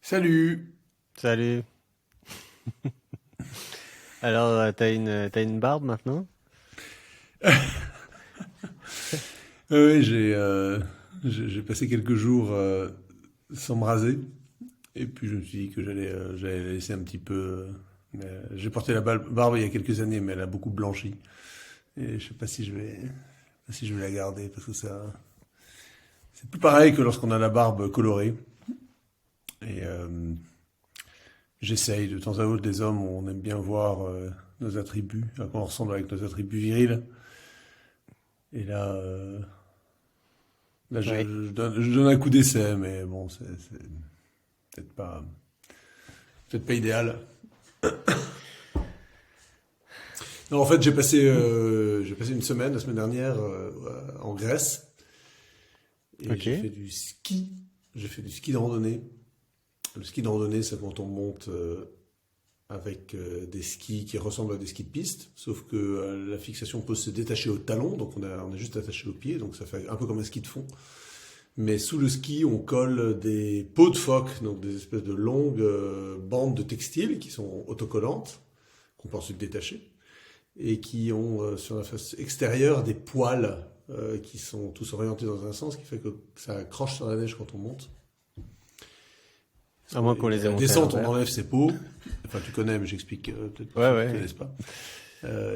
Salut! Salut. Alors, t'as une barbe maintenant? Oui, j'ai passé quelques jours sans me raser. Et puis je me suis dit que j'allais la laisser un petit peu. J'ai porté la barbe il y a quelques années, mais elle a beaucoup blanchi. Et je sais pas si je vais la garder parce que ça, c'est plus pareil que lorsqu'on a la barbe colorée. Et j'essaye de temps à autre, les hommes, on aime bien voir nos attributs, à quoi on ressemble avec nos attributs virils. Et là, Oui. je donne un coup d'essai, mais bon, c'est peut-être peut-être pas idéal. Non, en fait, j'ai passé une semaine, la semaine dernière, en Grèce, et Ok. j'ai fait du ski. J'ai fait du ski de randonnée. Le ski de randonnée, c'est quand on monte avec des skis qui ressemblent à des skis de piste, sauf que la fixation peut se détacher au talon, donc on est juste attaché au pied, donc ça fait un peu comme un ski de fond. Mais sous le ski, on colle des peaux de phoque, donc des espèces de longues bandes de textile qui sont autocollantes, qu'on peut ensuite détacher, et qui ont sur la face extérieure des poils qui sont tous orientés dans un sens, qui fait que ça accroche sur la neige quand on monte. À moins qu'on Et à les ait la montés à descente, on l'envers. enlève ses peaux. Enfin, tu connais, mais j'explique peut-être pour Ouais, ceux qui ne ouais. connaissent pas.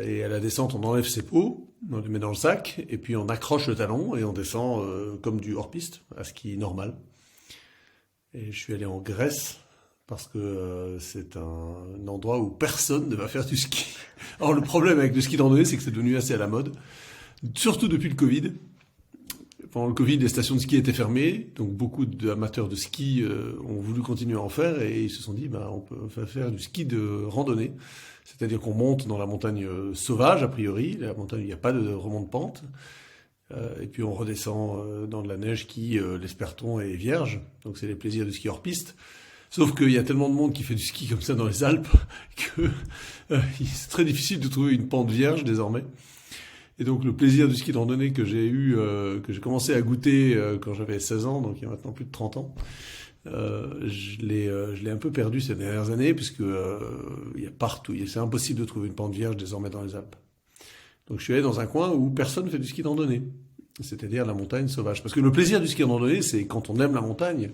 Et à la descente, on enlève ses peaux, on les met dans le sac, et puis on accroche le talon et on descend comme du hors-piste, à ski normal. Et je suis allé en Grèce parce que c'est un endroit où personne ne va faire du ski. Alors le problème avec le ski de randonnée, c'est que c'est devenu assez à la mode, surtout depuis le Covid. Pendant le Covid, les stations de ski étaient fermées, donc beaucoup d'amateurs de ski ont voulu continuer à en faire et ils se sont dit, bah, on peut faire du ski de randonnée. C'est-à-dire qu'on monte dans la montagne sauvage, a priori, la montagne où il n'y a pas de remonte-pente, et puis on redescend dans de la neige qui, l'espère-t-on, est vierge. Donc c'est les plaisirs du ski hors piste. Sauf qu'il y a tellement de monde qui fait du ski comme ça dans les Alpes que c'est très difficile de trouver une pente vierge désormais. Et donc le plaisir du ski de randonnée que j'ai eu, que j'ai commencé à goûter quand j'avais 16 ans, donc il y a maintenant plus de 30 ans, je l'ai un peu perdu ces dernières années puisque il y a partout, c'est impossible de trouver une pente vierge désormais dans les Alpes. Donc je suis allé dans un coin où personne ne fait du ski de randonnée, c'est-à-dire la montagne sauvage. Parce que le plaisir du ski de randonnée, c'est quand on aime la montagne,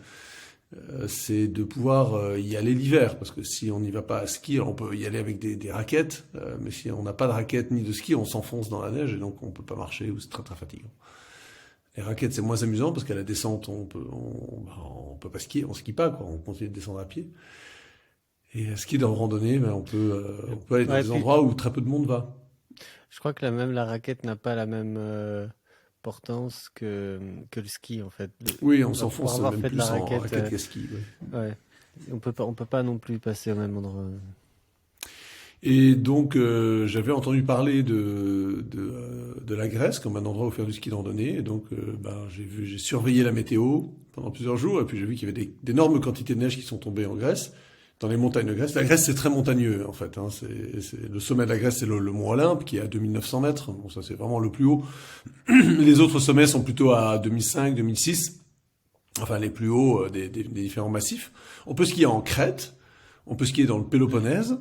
c'est de pouvoir y aller l'hiver. Parce que si on n'y va pas à ski, alors on peut y aller avec des raquettes, mais si on n'a pas de raquettes ni de ski, on s'enfonce dans la neige et donc on peut pas marcher ou c'est très très fatigant. Les raquettes, c'est moins amusant parce qu'à la descente, on peut pas skier, on skie pas, quoi. On continue de descendre à pied. Et à ski dans randonnée, ben, on peut aller dans Ouais, des puis endroits où très peu de monde va. je crois que même la raquette n'a pas la même portance que le ski en fait. Oui, on Pour s'enfonce avoir même fait de la plus en raquette, raquette qu'à ski. Ouais. ouais, on peut pas non plus passer au même endroit. Et donc, j'avais entendu parler de la Grèce comme un endroit où faire du ski de randonnée. Et donc, ben, j'ai surveillé la météo pendant plusieurs jours. Et puis, j'ai vu qu'il y avait d'énormes quantités de neige qui sont tombées en Grèce, dans les montagnes de Grèce. La Grèce, c'est très montagneux, en fait. Hein. Le sommet de la Grèce, c'est le mont Olympe, qui est à 2900 mètres. Bon, ça, c'est vraiment le plus haut. Les autres sommets sont plutôt à 2005, 2006. Enfin, les plus hauts des différents massifs. On peut skier en Crète. On peut skier dans le Péloponnèse.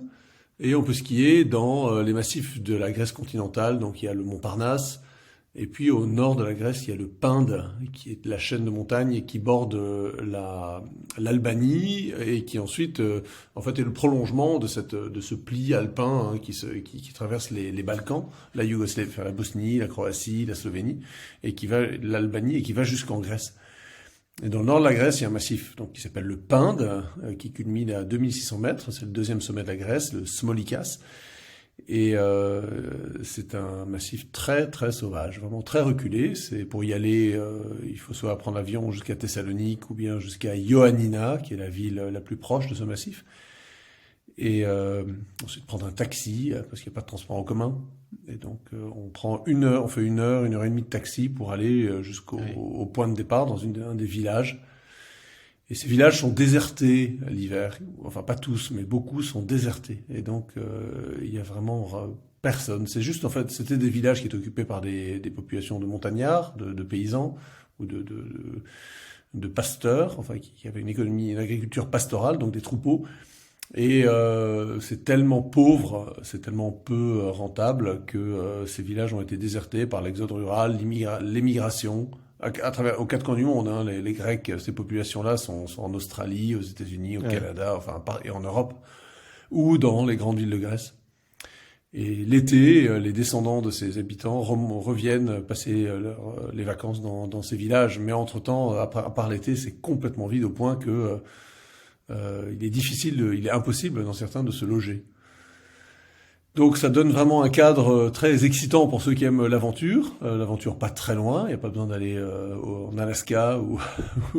Et on peut skier dans les massifs de la Grèce continentale, donc il y a le mont Parnasse, et puis au nord de la Grèce, il y a le Pinde, qui est la chaîne de montagnes qui borde l'Albanie et qui ensuite, en fait, est le prolongement de ce pli alpin hein, qui traverse les Balkans, la Yougoslavie, enfin, la Bosnie, la Croatie, la Slovénie, et qui va l'Albanie et qui va jusqu'en Grèce. Et dans le nord de la Grèce, il y a un massif donc, qui s'appelle le Pinde, qui culmine à 2600 mètres. C'est le deuxième sommet de la Grèce, le Smolikas. Et c'est un massif très très sauvage, vraiment très reculé. C'est pour y aller, il faut soit prendre l'avion jusqu'à Thessalonique ou bien jusqu'à Ioannina, qui est la ville la plus proche de ce massif. Et ensuite prendre un taxi parce qu'il n'y a pas de transport en commun. Et donc on prend une heure, on fait une heure et demie de taxi pour aller Oui. au point de départ dans un des villages. Et ces villages sont désertés à l'hiver. Enfin pas tous, mais beaucoup sont désertés. Et donc il y a vraiment personne. C'est juste en fait, c'était des villages qui étaient occupés par des populations de montagnards, de paysans ou de pasteurs, enfin qui avaient une agriculture pastorale, donc des troupeaux. Et c'est tellement pauvre, c'est tellement peu rentable que ces villages ont été désertés par l'exode rural, l'émigration. Aux quatre coins du monde, hein, les Grecs, ces populations-là sont en Australie, aux États-Unis, au Canada, enfin, et en Europe, ou dans les grandes villes de Grèce. Et l'été, les descendants de ces habitants reviennent passer les vacances dans ces villages. Mais entre-temps, à part l'été, c'est complètement vide au point que il est impossible dans certains de se loger. Donc ça donne vraiment un cadre très excitant pour ceux qui aiment l'aventure pas très loin, il n'y a pas besoin d'aller en Alaska ou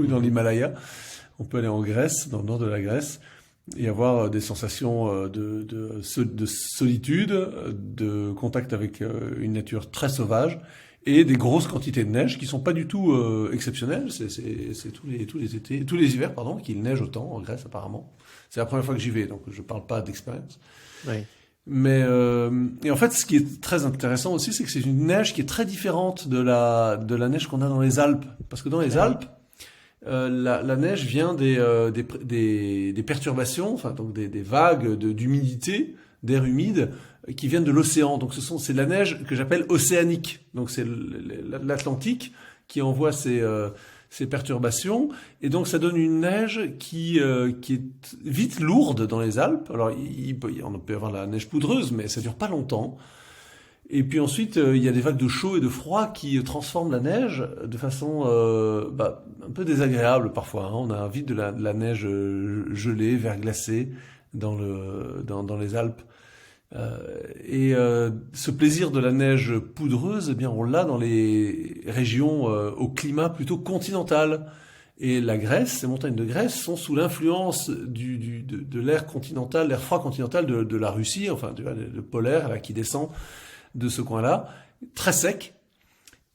dans l'Himalaya. On peut aller en Grèce, dans le nord de la Grèce, et avoir des sensations de solitude, de contact avec une nature très sauvage, et des grosses quantités de neige qui sont pas du tout exceptionnelles. C'est tous les hivers, pardon, qu'il neige autant en Grèce apparemment. C'est la première fois que j'y vais, donc je parle pas d'expérience. Oui. Mais et en fait, ce qui est très intéressant aussi, c'est que c'est une neige qui est très différente de la neige qu'on a dans les Alpes, parce que dans les Alpes, la neige vient des perturbations, enfin donc des vagues d'humidité, d'air humide qui viennent de l'océan. Donc c'est de la neige que j'appelle océanique. Donc c'est l'Atlantique qui envoie ces perturbations, et donc ça donne une neige qui est vite lourde dans les Alpes. Alors on peut avoir la neige poudreuse, mais ça dure pas longtemps. Et puis ensuite, il y a des vagues de chaud et de froid qui transforment la neige de façon un peu désagréable parfois. Hein. On a envie de la neige gelée, verglacée dans les Alpes. Ce plaisir de la neige poudreuse, eh bien, on l'a dans les régions au climat plutôt continental. Et la Grèce, ces montagnes de Grèce sont sous l'influence de l'air continental, l'air froid continental de la Russie, enfin de polaire là, qui descend de ce coin-là, très sec,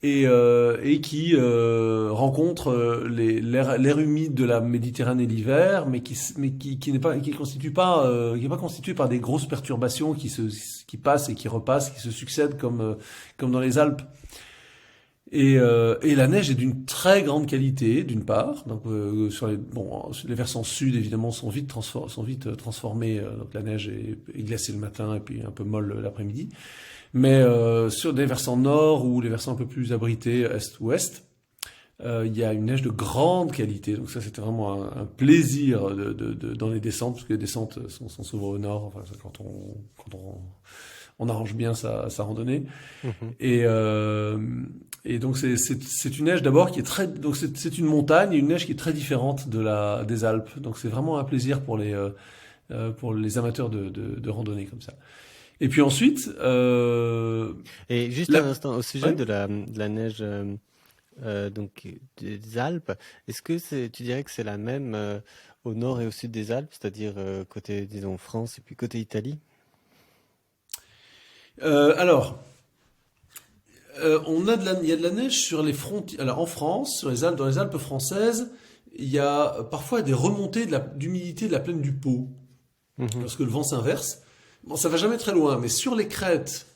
et qui rencontre l'air humide de la Méditerranée l'hiver, mais qui n'est pas constitué par des grosses perturbations qui passent et qui repassent, qui se succèdent comme dans les Alpes. Et la neige est d'une très grande qualité, d'une part. Donc sur les versants sud, évidemment, sont vite transformés. Donc la neige est glacée le matin et puis un peu molle l'après-midi. Mais sur des versants nord ou les versants un peu plus abrités, est-ouest, il y a une neige de grande qualité. Donc ça, c'était vraiment un plaisir dans les descentes, parce que les descentes sont souvent au nord. Enfin, quand on arrange bien sa randonnée. Et donc c'est une neige d'abord qui est donc c'est une montagne et une neige qui est très différente des Alpes. Donc c'est vraiment un plaisir pour les amateurs de randonnée comme ça. Et puis ensuite, et juste un instant au sujet de la neige donc des Alpes, est-ce que tu dirais que c'est la même au nord et au sud des Alpes, c'est-à-dire côté disons France et puis côté Italie? Alors, il y a de la neige sur les frontières. Alors en France, dans les Alpes françaises, il y a parfois des remontées d'humidité de la plaine du Pô, lorsque le vent s'inverse. Bon, ça va jamais très loin, mais sur les crêtes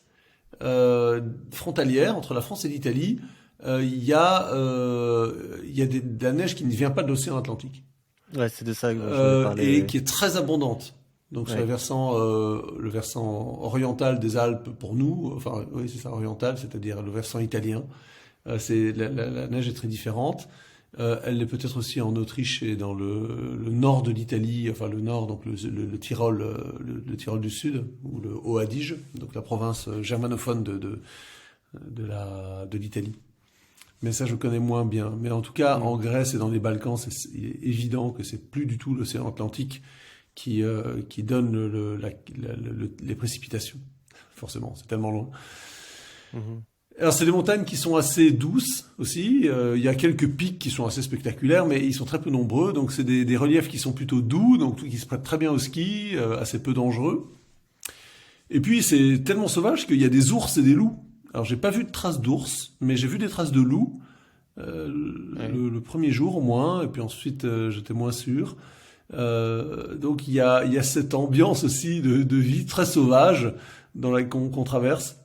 frontalières entre la France et l'Italie, il y a de la neige qui ne vient pas de l'océan Atlantique. Ouais, c'est de ça que je voulais parler. Et qui est très abondante. Donc sur le versant oriental des Alpes pour nous, enfin oui c'est ça oriental, c'est-à-dire le versant italien, la neige est très différente. Elle est peut-être aussi en Autriche et dans le nord de l'Italie, enfin le nord, donc le Tyrol, le Tyrol du Sud, ou le Haut-Adige, donc la province germanophone de l'Italie. Mais ça, je connais moins bien. Mais en tout cas, en Grèce et dans les Balkans, il est évident que c'est plus du tout l'océan Atlantique qui donne les précipitations. Forcément, c'est tellement loin. Alors, c'est des montagnes qui sont assez douces aussi. Il y a quelques pics qui sont assez spectaculaires, mais ils sont très peu nombreux. Donc, c'est des reliefs qui sont plutôt doux, donc qui se prêtent très bien au ski, assez peu dangereux. Et puis, c'est tellement sauvage qu'il y a des ours et des loups. Alors, j'ai pas vu de traces d'ours, mais j'ai vu des traces de loups le premier jour au moins, et puis ensuite, j'étais moins sûr. Donc, il y a cette ambiance aussi de vie très sauvage qu'on traverse.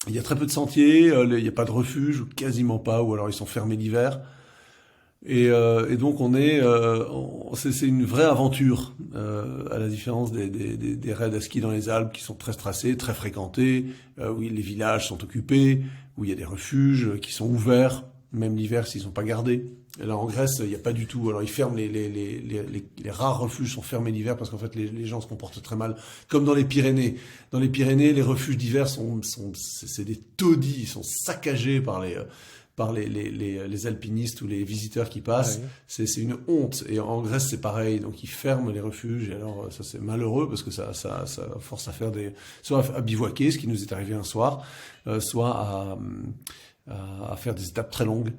Il y a très peu de sentiers, il n'y a pas de refuge, ou quasiment pas, ou alors ils sont fermés l'hiver. Et donc c'est une vraie aventure, à la différence des raids à ski dans les Alpes qui sont très tracés, très fréquentés, où les villages sont occupés, où il y a des refuges qui sont ouverts, même l'hiver s'ils sont pas gardés. Et là en Grèce, il n'y a pas du tout. Alors ils ferment les rares refuges sont fermés l'hiver parce qu'en fait les gens se comportent très mal, comme dans les Pyrénées. Dans les Pyrénées, les refuges d'hiver c'est des taudis, ils sont saccagés par les alpinistes ou les visiteurs qui passent. oui. C'est une honte. Et en Grèce, c'est pareil. Donc, ils ferment les refuges. Et alors, ça, c'est malheureux parce que ça force à faire soit à bivouaquer, ce qui nous est arrivé un soir, soit à faire des étapes très longues.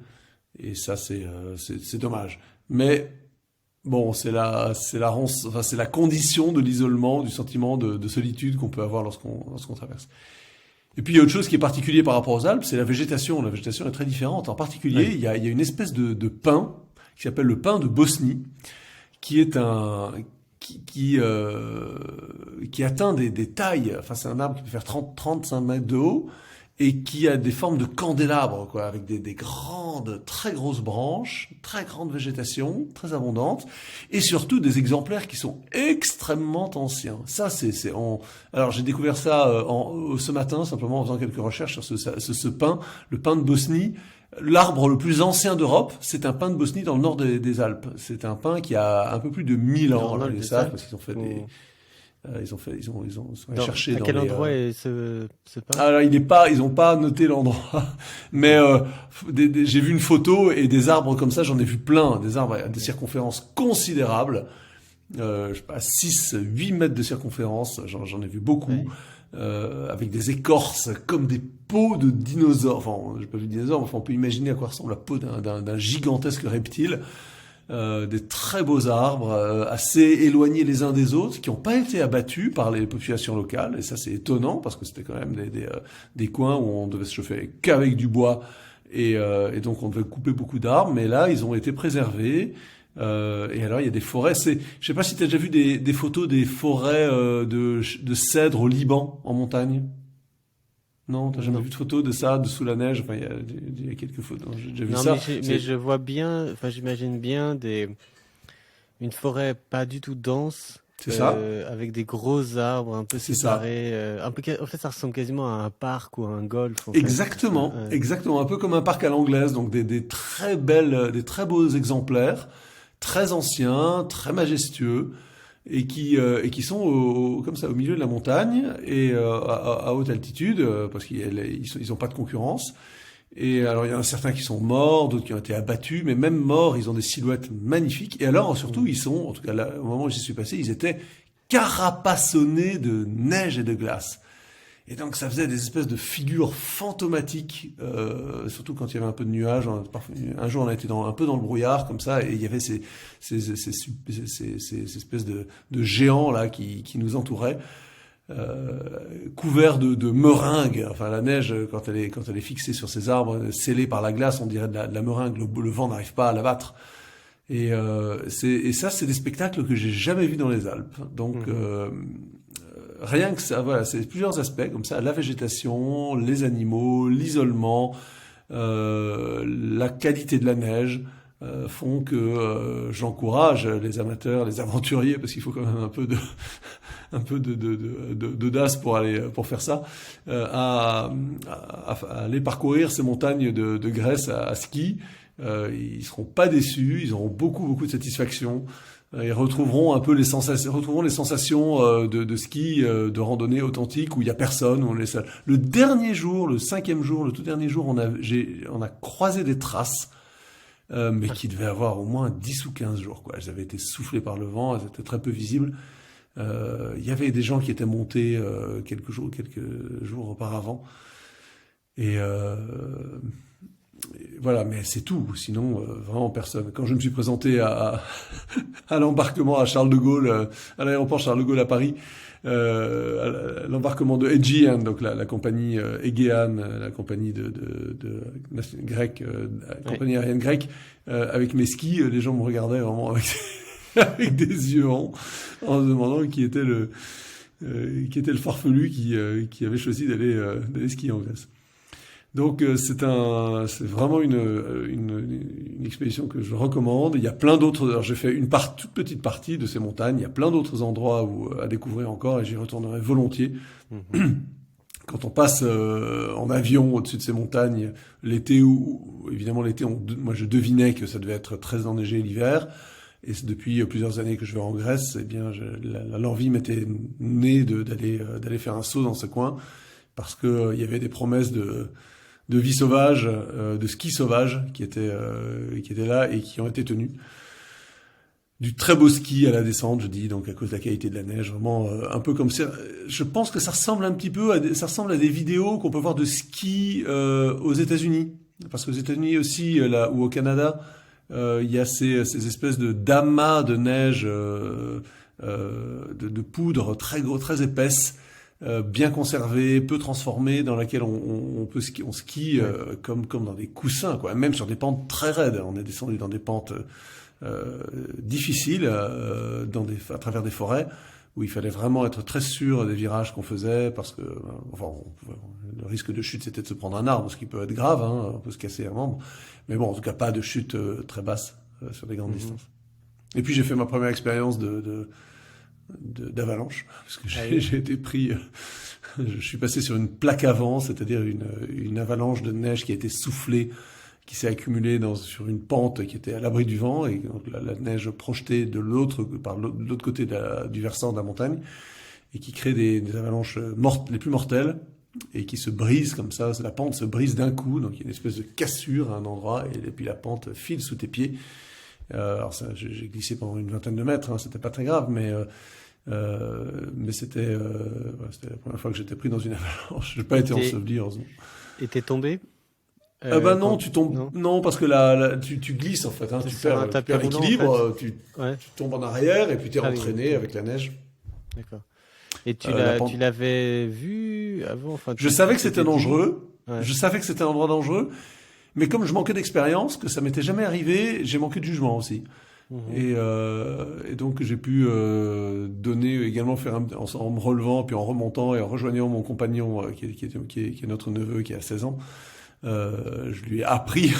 Et ça, c'est dommage. Mais, bon, c'est la condition de l'isolement, du sentiment de solitude qu'on peut avoir lorsqu'on traverse. Et puis il y a autre chose qui est particulier par rapport aux Alpes, c'est la végétation. La végétation est très différente. En particulier, Oui. il y a une espèce de pin qui s'appelle le pin de Bosnie, qui est qui atteint des tailles. Enfin, c'est un arbre qui peut faire 35 mètres de haut et qui a des formes de candélabres, quoi, avec des grandes, très grosses branches, très grande végétation, très abondante, et surtout des exemplaires qui sont extrêmement anciens. Ça, alors j'ai découvert ça ce matin, simplement en faisant quelques recherches sur ce pin, le pin de Bosnie. L'arbre le plus ancien d'Europe, c'est un pin de Bosnie dans le nord des Alpes. C'est un pin qui a un peu plus de 1000 ans. Alors, ils savent parce qu'ils ont fait ils sont allés chercher à dans quel endroit est ce pin? Alors ils ont pas noté l'endroit, mais j'ai vu une photo et des arbres comme ça, j'en ai vu plein, des arbres à des circonférences considérables, je sais pas, 6-8 mètres de circonférence, j'en ai vu beaucoup, avec des écorces comme des peaux de dinosaures. Enfin, j'ai pas vu de dinosaures, mais enfin, on peut imaginer à quoi ressemble la peau d'un gigantesque reptile. Des très beaux arbres, assez éloignés les uns des autres, qui n'ont pas été abattus par les populations locales. Et ça, c'est étonnant, parce que c'était quand même des coins où on devait se chauffer qu'avec du bois. Et donc, on devait couper beaucoup d'arbres. Mais là, ils ont été préservés. Et alors, il y a des forêts. Je sais pas si tu as déjà vu des photos des forêts de cèdres au Liban, en montagne. Non, t'as jamais Non. vu de photos de ça, de sous la neige? Enfin, il y a quelques photos. J'ai déjà vu Non, ça. mais je vois bien, enfin, j'imagine bien une forêt pas du tout dense, C'est ça. avec des gros arbres un peu C'est ça. séparés, en fait, ça ressemble quasiment à un parc ou à un golf, en fait. Exactement, Ouais. exactement, un peu comme un parc à l'anglaise, donc des des très beaux exemplaires, très anciens, très majestueux, et qui sont comme ça au milieu de la montagne et à haute altitude, parce ils ont pas de concurrence. Et alors il y en a certains qui sont morts, d'autres qui ont été abattus, mais même morts, ils ont des silhouettes magnifiques. Et alors surtout, ils sont, en tout cas là, au moment où j'y suis passé, ils étaient carapassonnés de neige et de glace. Et donc ça faisait des espèces de figures fantomatiques, surtout quand il y avait un peu de nuages. Un jour on a été un peu dans le brouillard comme ça, et il y avait ces espèces de géants là qui nous entouraient, couverts de meringues. Enfin la neige quand elle est fixée sur ces arbres, scellée par la glace, on dirait de la meringue. Le vent n'arrive pas à la battre. Et ça c'est des spectacles que j'ai jamais vus dans les Alpes. Donc rien que ça, voilà, c'est plusieurs aspects comme ça, la végétation, les animaux, l'isolement, la qualité de la neige font que j'encourage les amateurs, les aventuriers, parce qu'il faut quand même un peu d'audace pour faire ça, à aller parcourir ces montagnes de Grèce à ski. Ils seront pas déçus, ils auront beaucoup de satisfaction. Ils retrouveront un peu les sensations de ski, de randonnée authentique où il y a personne, où on est seul. Le dernier jour, le 5e jour, le tout dernier jour, on a croisé des traces, mais qui devaient avoir au moins 10 ou 15 jours, quoi. Elles avaient été soufflées par le vent, elles étaient très peu visibles. Il y avait des gens qui étaient montés quelques jours auparavant. Et voilà, mais c'est tout. Sinon, vraiment personne. Quand je me suis présenté à l'embarquement à Charles de Gaulle, à l'aéroport Charles de Gaulle à Paris, à l'embarquement de Aegean, donc la compagnie Aegean, la compagnie de grecque, compagnie aérienne grecque, avec mes skis, les gens me regardaient vraiment avec avec des yeux ronds, en se demandant qui était le farfelu qui avait choisi d'aller skier en Grèce. Donc c'est vraiment une expédition que je recommande. Il y a plein d'autres. Alors j'ai fait toute petite partie de ces montagnes. Il y a plein d'autres endroits à découvrir encore et j'y retournerai volontiers. Mhm. Quand on passe en avion au-dessus de ces montagnes l'été, évidemment l'été, moi je devinais que ça devait être très enneigé l'hiver. Et c'est depuis plusieurs années que je vais en Grèce. Eh bien, l'envie m'était née d'aller faire un saut dans ce coin parce que il y avait des promesses de vie sauvage, de ski sauvage qui étaient là et qui ont été tenues. Du très beau ski à la descente, je dis, donc à cause de la qualité de la neige, vraiment un peu comme ça. Je pense que ça ressemble un petit peu ça ressemble à des vidéos qu'on peut voir de ski aux États-Unis, parce qu'aux États-Unis aussi, là ou au Canada, il y a ces espèces de d'amas de neige, de poudre très gros, très épaisse, bien conservée, peu transformée, dans laquelle on skie comme dans des coussins, quoi. Même sur des pentes très raides. On est descendu dans des pentes difficiles, à travers des forêts, où il fallait vraiment être très sûr des virages qu'on faisait, parce que, le risque de chute, c'était de se prendre un arbre, ce qui peut être grave, hein, on peut se casser un membre. Mais bon, en tout cas, pas de chute très basse sur des grandes distances. Et puis j'ai fait ma première expérience d'avalanche, parce que j'ai été pris. Je suis passé sur une plaque avant, c'est-à-dire une avalanche de neige qui a été soufflée, qui s'est accumulée sur une pente qui était à l'abri du vent, et donc la neige projetée de l'autre côté du versant de la montagne, et qui crée des avalanches les plus mortelles, et qui se brise comme ça. La pente se brise d'un coup, donc il y a une espèce de cassure à un endroit, et puis la pente file sous tes pieds. Alors ça, j'ai glissé pendant une vingtaine de mètres, hein, c'était pas très grave, mais c'était la première fois que j'étais pris dans une avalanche. J'ai pas été enseveli, heureusement. Et t'es tombé? Non, tu tombes. Non, parce que tu glisses en fait. Hein, tu perds l'équilibre, en fait. Tu tombes en arrière et puis tu es entraîné avec la neige. D'accord. Et tu l'avais vu avant, enfin, Je savais que c'était dangereux. Ouais. Je savais que c'était un endroit dangereux. Mais comme je manquais d'expérience, que ça m'était jamais arrivé, j'ai manqué de jugement aussi. Et donc j'ai pu donner également en me relevant, puis en remontant et en rejoignant mon compagnon qui est notre neveu qui a 16 ans. Je lui ai appris.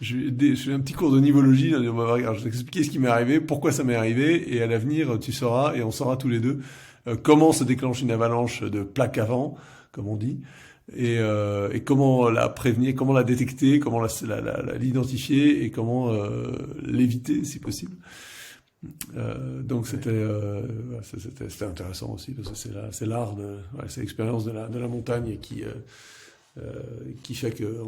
Je fais un petit cours de nivologie. Je vais t'expliquer ce qui m'est arrivé, pourquoi ça m'est arrivé, et à l'avenir tu sauras, et on saura tous les deux comment se déclenche une avalanche de plaque avant, comme on dit. Et comment la prévenir, comment la détecter, comment l'identifier et comment l'éviter si possible. Donc c'était intéressant aussi parce que c'est l'art c'est l'expérience de la montagne qui fait que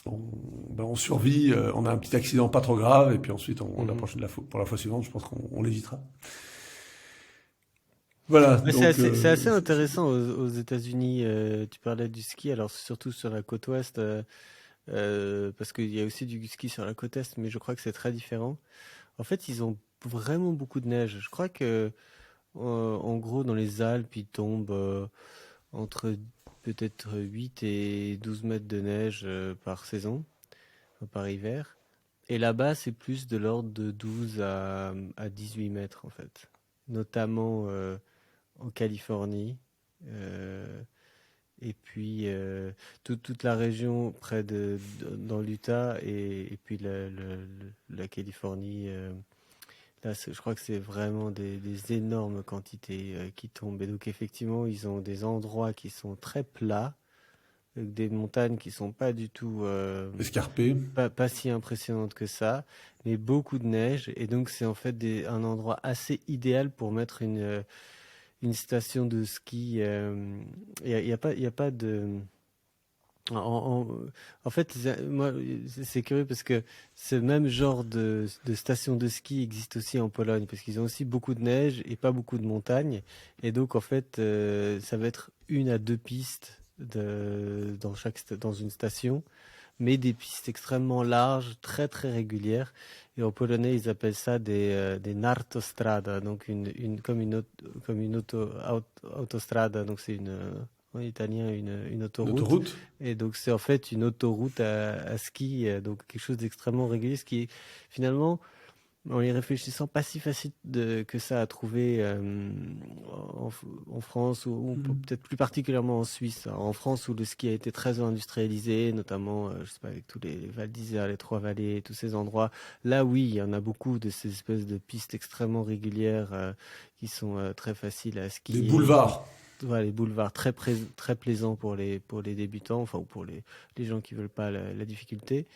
on survit, on a un petit accident pas trop grave et puis ensuite on approche pour la fois suivante, je pense qu'on l'évitera. Voilà. C'est assez intéressant aux États-Unis. Tu parlais du ski, alors surtout sur la côte ouest, parce qu'il y a aussi du ski sur la côte est, mais je crois que c'est très différent. En fait, ils ont vraiment beaucoup de neige. Je crois que, en gros, dans les Alpes, il tombe entre peut-être 8 et 12 mètres de neige par saison, par hiver. Et là-bas, c'est plus de l'ordre de 12 à 18 mètres, en fait. Notamment en Californie, et puis toute la région près dans l'Utah et puis la Californie. Là, je crois que c'est vraiment des énormes quantités qui tombent. Et donc effectivement, ils ont des endroits qui sont très plats, avec des montagnes qui sont pas du tout escarpées, pas si impressionnantes que ça, mais beaucoup de neige. Et donc c'est en fait un endroit assez idéal pour mettre une station de ski. Il y a pas de. En fait, moi, c'est curieux parce que ce même genre de station de ski existe aussi en Pologne parce qu'ils ont aussi beaucoup de neige et pas beaucoup de montagnes. Et donc, en fait, ça va être 1 à 2 pistes dans une station, mais des pistes extrêmement larges, très très régulières. Et en polonais, ils appellent ça des nartostrada, donc comme une autostrada, donc c'est en italien une autoroute. Et donc c'est en fait une autoroute à ski, donc quelque chose d'extrêmement régulier, ce qui est finalement en y réfléchissant, pas si facile que ça à trouver en, en France ou Mhm. peut-être plus particulièrement en Suisse. Alors, en France où le ski a été très industrialisé, notamment, je sais pas, avec tous les Val d'Isère, les Trois-Vallées, tous ces endroits. Là, oui, il y en a beaucoup de ces espèces de pistes extrêmement régulières qui sont très faciles à Des skier, qui boulevards. voilà, les boulevards très plaisants pour les débutants, enfin ou pour les gens qui veulent pas la difficulté.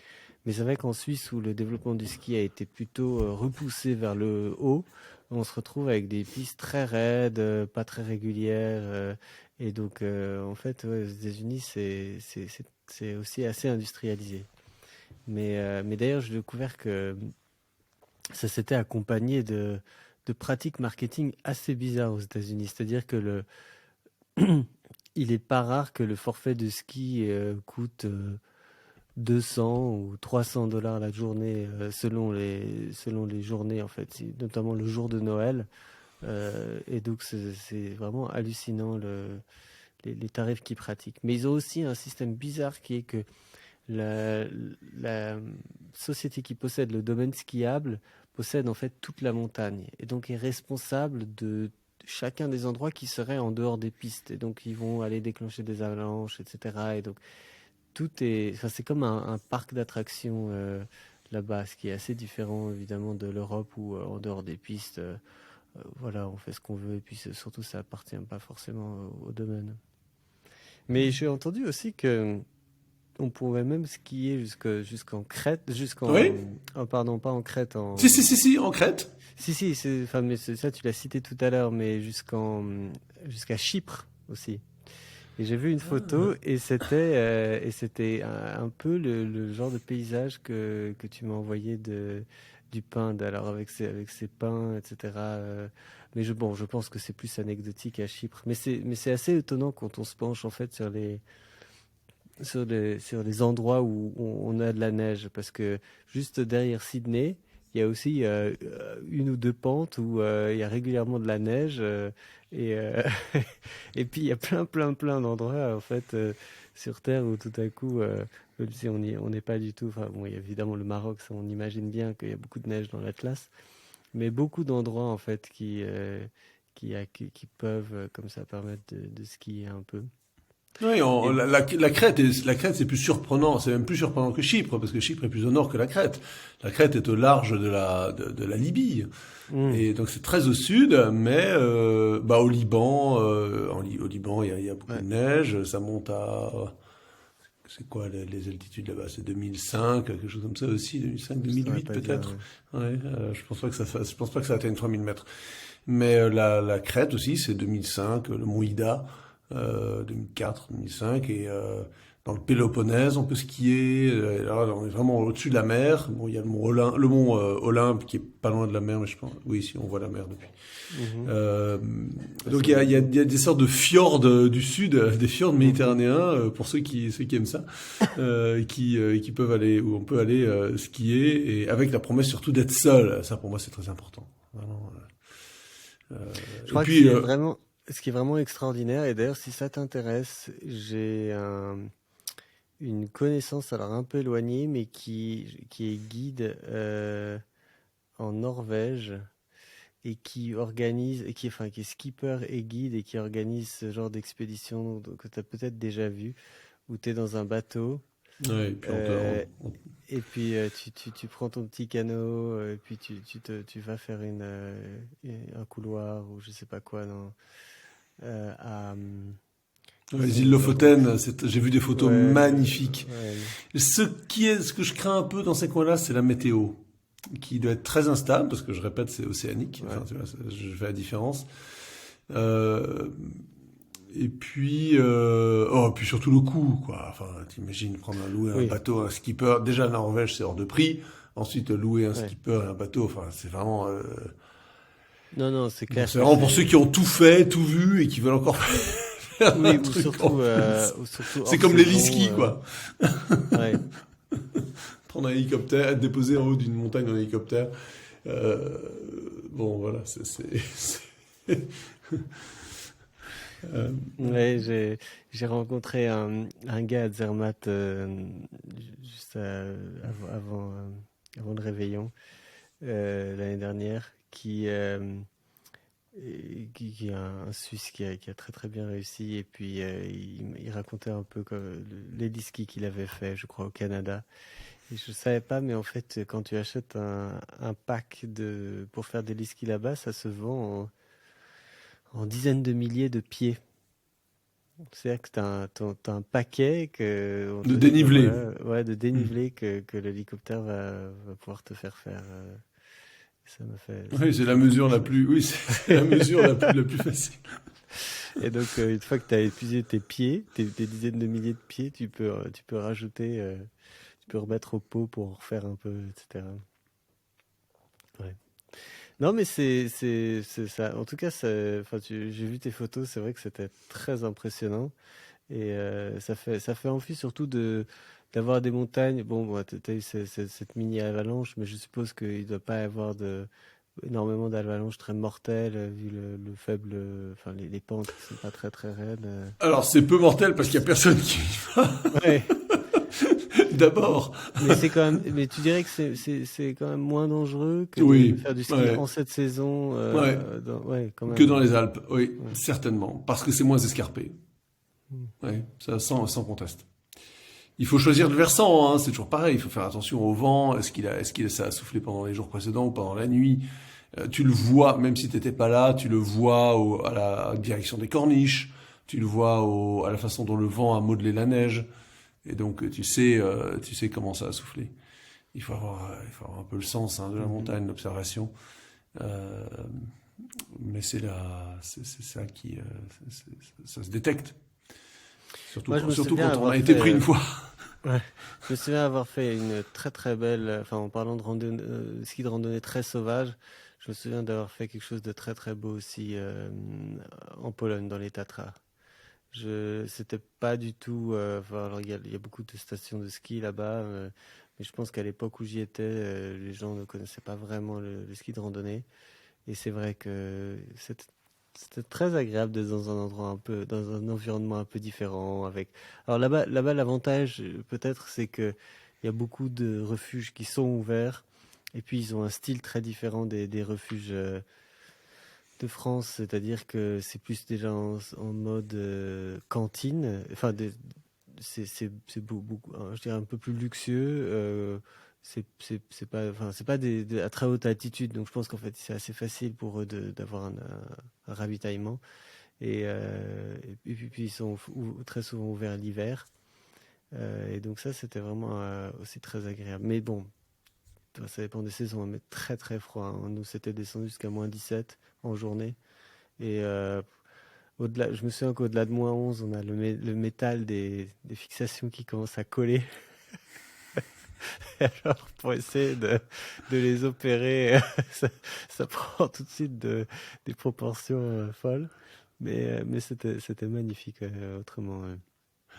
Mais c'est vrai qu'en Suisse, où le développement du ski a été plutôt repoussé vers le haut, on se retrouve avec des pistes très raides, pas très régulières. Et donc, en fait, ouais, aux États-Unis, c'est aussi assez industrialisé. Mais d'ailleurs, j'ai découvert que ça s'était accompagné de pratiques marketing assez bizarres aux États-Unis. C'est-à-dire que il est pas rare que le forfait de ski coûte 200 ou 300 dollars la journée selon les journées en fait, notamment le jour de Noël. Et donc c'est vraiment hallucinant les tarifs qu'ils pratiquent. Mais ils ont aussi un système bizarre qui est que la, la société qui possède le domaine skiable possède en fait toute la montagne et donc est responsable de chacun des endroits qui seraient en dehors des pistes. Et donc ils vont aller déclencher des avalanches, etc. Et donc tout est, enfin, c'est comme un parc d'attractions là-bas, ce qui est assez différent évidemment de l'Europe où en dehors des pistes, voilà, on fait ce qu'on veut et puis surtout ça appartient pas forcément au domaine. Mais j'ai entendu aussi que on pourrait même skier jusqu'en Crète, Oui? oh, pardon, pas en Crète, Si, si, si, si, en Crète. si si, enfin mais ça tu l'as cité tout à l'heure, mais jusqu'à Chypre aussi. Et j'ai vu une photo et c'était un peu le genre de paysage que tu m'as envoyé du Pinde, alors avec ses pins, etc. Mais bon, je pense que c'est plus anecdotique à Chypre. Mais c'est assez étonnant quand on se penche en fait sur les endroits où on a de la neige, parce que juste derrière Sydney, il y a aussi une ou deux pentes où il y a régulièrement de la neige et, et puis il y a plein d'endroits en fait sur Terre où tout à coup, même si on n'est pas du tout, enfin bon, il y a évidemment le Maroc, ça, on imagine bien qu'il y a beaucoup de neige dans l'Atlas, mais beaucoup d'endroits en fait qui peuvent comme ça permettre de skier un peu. Oui, Et la Crète, c'est plus surprenant, c'est même plus surprenant que Chypre, parce que Chypre est plus au nord que la Crète. La Crète est au large de la Libye. hmm, Et donc c'est très au sud, mais bah, au Liban, au Liban, il y a beaucoup ouais, de neige, ça monte à, c'est quoi les altitudes là-bas? C'est 2005, quelque chose comme ça aussi, 2005, je saurais 2008 pas dire. peut-être. Ouais, je pense pas que ça atteigne 3000 mètres. Mais la Crète aussi, c'est 2005, le mont Ida, 2004, 2005, et dans le Péloponnèse, on peut skier. Là, on est vraiment au-dessus de la mer. Bon, il y a le mont Olympe qui est pas loin de la mer, mais je pense, oui, si on voit la mer depuis. Mhm. Euh, Ouais, donc c'est beau. il y a des sortes de fjords du sud, des fjords Mhm. méditerranéens pour ceux qui aiment ça, qui peuvent aller où on peut aller skier et avec la promesse surtout d'être seul. Ça pour moi c'est très important. Vraiment, Je et crois que puis ce qui est vraiment extraordinaire, et d'ailleurs si ça t'intéresse, une connaissance alors un peu éloignée, mais qui est guide en Norvège et qui organise, et enfin qui est skipper et guide et qui organise ce genre d'expédition que tu as peut-être déjà vu, où tu es dans un bateau. ouais, et puis euh, Et puis tu prends ton petit canot, et puis tu vas faire un couloir ou je sais pas quoi les îles Lofoten, j'ai vu des photos ouais, magnifiques. ouais, Ce que je crains un peu dans ces coins-là, c'est la météo, qui doit être très instable, parce que je répète, c'est océanique. Enfin, ouais. tu vois, je fais la différence. Euh, et puis, puis surtout le coût, quoi. Enfin, t'imagines louer un Oui, bateau, un skipper. Déjà, la Norvège, c'est hors de prix. Ensuite, louer un ouais. skipper et un bateau, enfin, c'est vraiment, Non, non, c'est bon, clair c'est que vraiment pour ceux c'est qui ont tout fait, tout vu et qui veulent encore faire un oui, truc en plus. ou surtout C'est hors comme les saison. ski, quoi. Ouais. Prendre un hélicoptère, être déposé en haut d'une montagne en hélicoptère. Euh, bon, voilà, euh, Ouais, j'ai rencontré un gars à Zermatt juste avant le réveillon. l'année dernière, qui est un Suisse qui a très très bien réussi. Et puis il racontait un peu les skis qu'il avait fait, je crois, au Canada. Et je savais pas, mais en fait, quand tu achètes un pack pour faire des skis là-bas, ça se vend en dizaines de milliers de pieds. C'est-à-dire que t'as un paquet que on De te dit, bah dénivelé. voilà, ouais, de Hmm. dénivelé que l'hélicoptère va pouvoir te faire faire. Ça Oui, m'a c'est la fait mesure quelque la chose. plus, oui, c'est la mesure la plus facile. Et donc, une fois que tu as épuisé tes pieds, tes dizaines de milliers de pieds, tu peux rajouter, tu peux remettre au pot pour refaire un peu, etc. Ouais. Non, mais c'est ça. En tout cas, enfin, j'ai vu tes photos, c'est vrai que c'était très impressionnant. Et ça fait envie surtout d'avoir des montagnes. Bon, t'as eu cette mini avalanche, mais je suppose qu'il ne doit pas y avoir énormément d'avalanches très mortelles, vu le faible, enfin, les pentes qui sont pas très très raides. Alors, c'est peu mortel parce qu'il y a personne qui y va. Ouais. M- D'abord. Mais c'est quand même, mais tu dirais que c'est quand même moins dangereux que de Oui, faire du ski ouais, en cette saison, ouais. ouais, quand Que même, dans hein. les Alpes, oui, Ouais. certainement. Parce que c'est moins escarpé. Mm. Ouais, ça, sans conteste. Il faut choisir le versant, hein, c'est toujours pareil. Il faut faire attention au vent. Est-ce qu'il ça a soufflé pendant les jours précédents ou pendant la nuit? Tu le vois, même si t'étais pas là, tu le vois à la direction des corniches. Tu le vois à la façon dont le vent a modelé la neige. Et donc, tu sais comment ça a soufflé. Il faut avoir un peu le sens, hein, de la Mhm. montagne, l'observation. Euh, mais c'est ça qui, ça se détecte. Moi, je me Surtout souviens quand on a avoir été fait, pris une fois. ouais, je me souviens avoir fait une très très belle, enfin, en parlant de randonnée, ski de randonnée très sauvage, je me souviens d'avoir fait quelque chose de très très beau aussi en Pologne, dans les Tatras. C'était pas du tout. Enfin, alors il y a beaucoup de stations de ski là-bas, mais je pense qu'à l'époque où j'y étais, les gens ne connaissaient pas vraiment le ski de randonnée. Et c'est vrai que c'était très agréable d'être dans un endroit un peu, dans un environnement un peu différent. Alors là-bas, l'avantage peut-être, c'est que il y a beaucoup de refuges qui sont ouverts. Et puis ils ont un style très différent des refuges de France, c'est-à-dire que c'est plus déjà en mode cantine. Enfin, c'est beaucoup, je dirais un peu plus luxueux. C'est pas, enfin, c'est pas à très haute altitude, donc je pense qu'en fait c'est assez facile pour eux d'avoir un ravitaillement. Et puis ils sont très souvent ouverts l'hiver. Et donc ça c'était vraiment aussi très agréable. Mais bon, ça dépend des saisons, hein, mais très très froid, hein. Nous c'était descendu jusqu'à -17 en journée. Et au-delà, je me souviens qu'au-delà de -11, on a le métal des fixations qui commence à coller. Alors, pour essayer de les opérer, ça prend tout de suite des proportions folles. Mais c'était magnifique, autrement. Ouais.